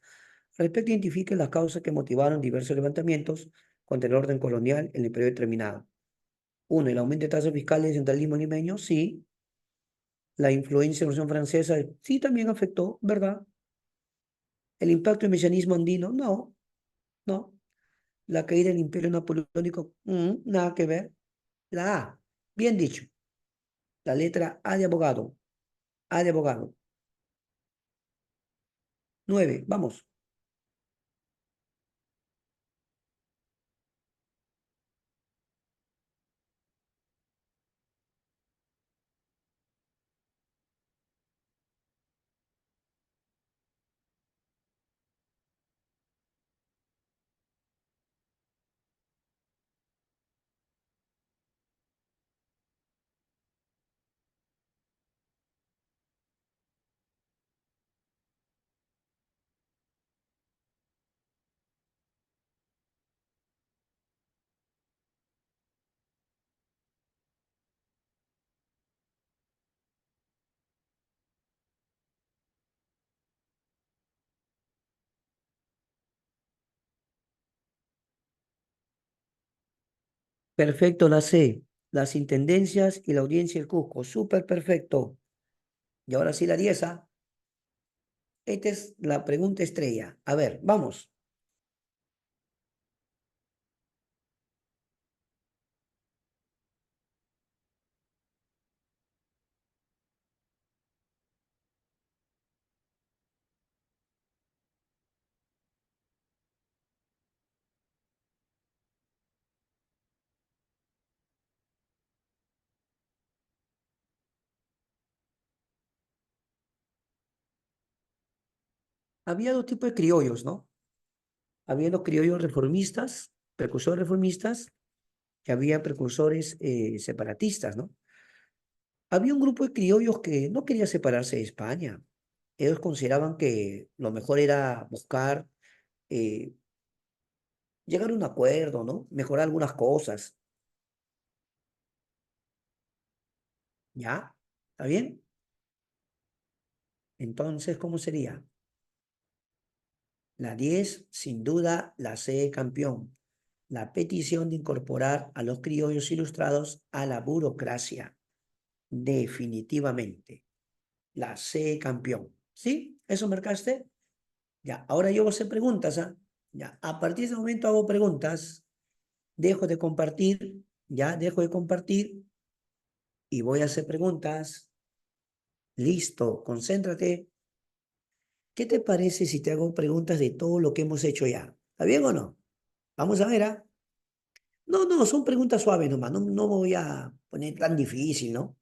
Al respecto, identifiquen las causas que motivaron diversos levantamientos contra el orden colonial en el periodo determinado. Uno, el aumento de tasas fiscales y centralismo limeño, sí. La influencia de la Revolución Francesa, sí, también afectó, ¿verdad? El impacto del mesianismo andino, no, no. La caída del imperio napoleónico, nada que ver. La A, bien dicho. La letra A de abogado, A de abogado. 9, vamos. Perfecto, la C. Las intendencias y la audiencia del Cusco. Súper perfecto. Y ahora sí la 10. Esta es la pregunta estrella. A ver, vamos. había dos tipos de criollos, ¿no? Había los criollos reformistas, precursores reformistas, y había precursores separatistas, ¿no? Había un grupo de criollos que no quería separarse de España. Ellos consideraban que lo mejor era buscar eh, llegar a un acuerdo, ¿no? Mejorar algunas cosas. ¿Ya? ¿Está bien? Entonces, ¿cómo sería? La 10, sin duda, la C campeón. La petición de incorporar a los criollos ilustrados a la burocracia. Definitivamente. La C campeón. ¿Sí? ¿Eso marcaste? Ya. Ahora yo voy a hacer preguntas, ¿ah? Ya. A partir de ese momento hago preguntas. Dejo de compartir. Ya, dejo de compartir y voy a hacer preguntas. Listo, concéntrate. ¿Qué te parece si te hago preguntas de todo lo que hemos hecho ya? ¿Está bien o no? Vamos a ver, ¿ah? No, no, son preguntas suaves nomás, no, no me voy a poner tan difícil, ¿no?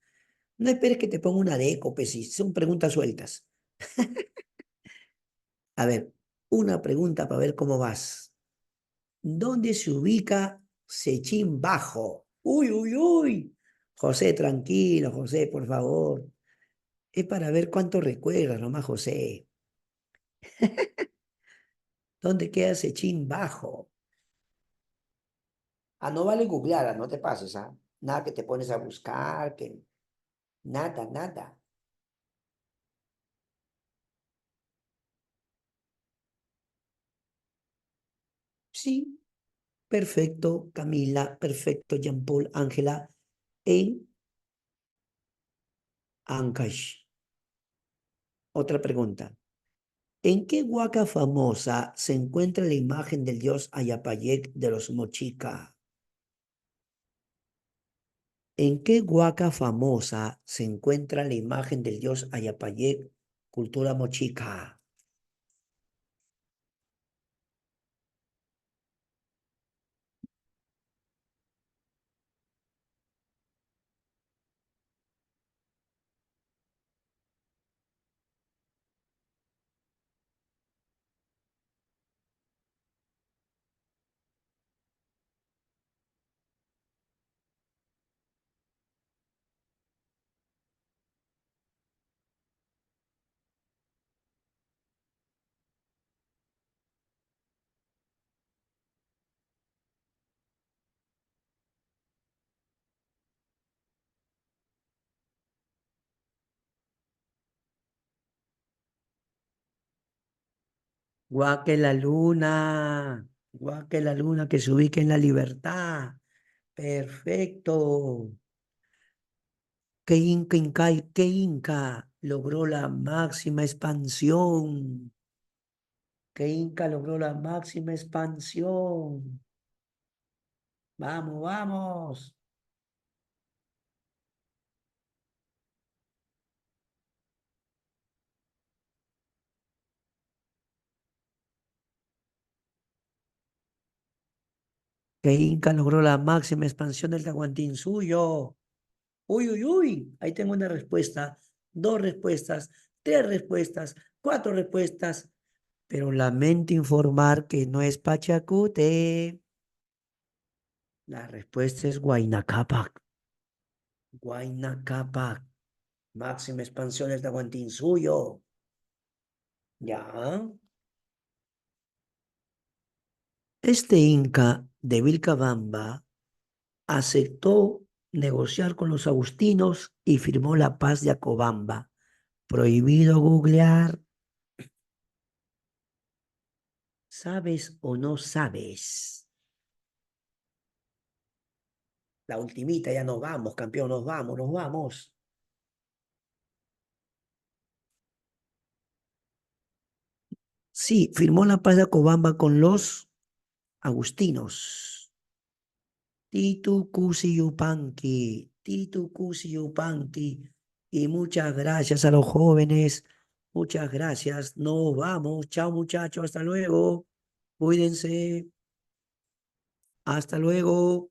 No esperes que te ponga una décope, si son preguntas sueltas. A ver, una pregunta para ver cómo vas. ¿Dónde se ubica Sechín Bajo? Uy, uy, uy. José, tranquilo, José, por favor. Es para ver cuánto recuerdas nomás, José. ¿Dónde queda Sechín Bajo? Ah, no vale googlear, ah, no te pases, ¿ah? Nada que te pones a buscar, que nada, nada. Sí, perfecto, Camila, perfecto, Jean-Paul, Ángela, en Ancash. Otra pregunta. ¿En qué huaca famosa se encuentra la imagen del dios Ayapayec de los Mochica? ¿En qué huaca famosa se encuentra la imagen del dios Ayapayec, cultura mochica? Guaque la luna, guaque la luna que se ubique en la libertad. Perfecto. ¿Qué Inca logró la máxima expansión? ¿Qué Inca logró la máxima expansión? Vamos, vamos. ¿Qué Inca logró la máxima expansión del Tahuantinsuyo? Uy, uy, uy. Ahí tengo una respuesta, dos respuestas, tres respuestas, cuatro respuestas. Pero lamento informar que no es Pachacute. La respuesta es Huayna Cápac. Huayna Cápac. Máxima expansión del Tahuantinsuyo. Ya. Este inca de Vilcabamba aceptó negociar con los agustinos y firmó la paz de Acobamba. Prohibido googlear. ¿Sabes o no sabes? La ultimita, ya nos vamos, campeón, nos vamos, nos vamos. Sí, firmó la paz de Acobamba con los agustinos. Titu Cusi Yupanqui, Titu Cusi Yupanqui. Y muchas gracias a los jóvenes. Muchas gracias. Nos vamos. Chao, muchachos. Hasta luego. Cuídense. Hasta luego.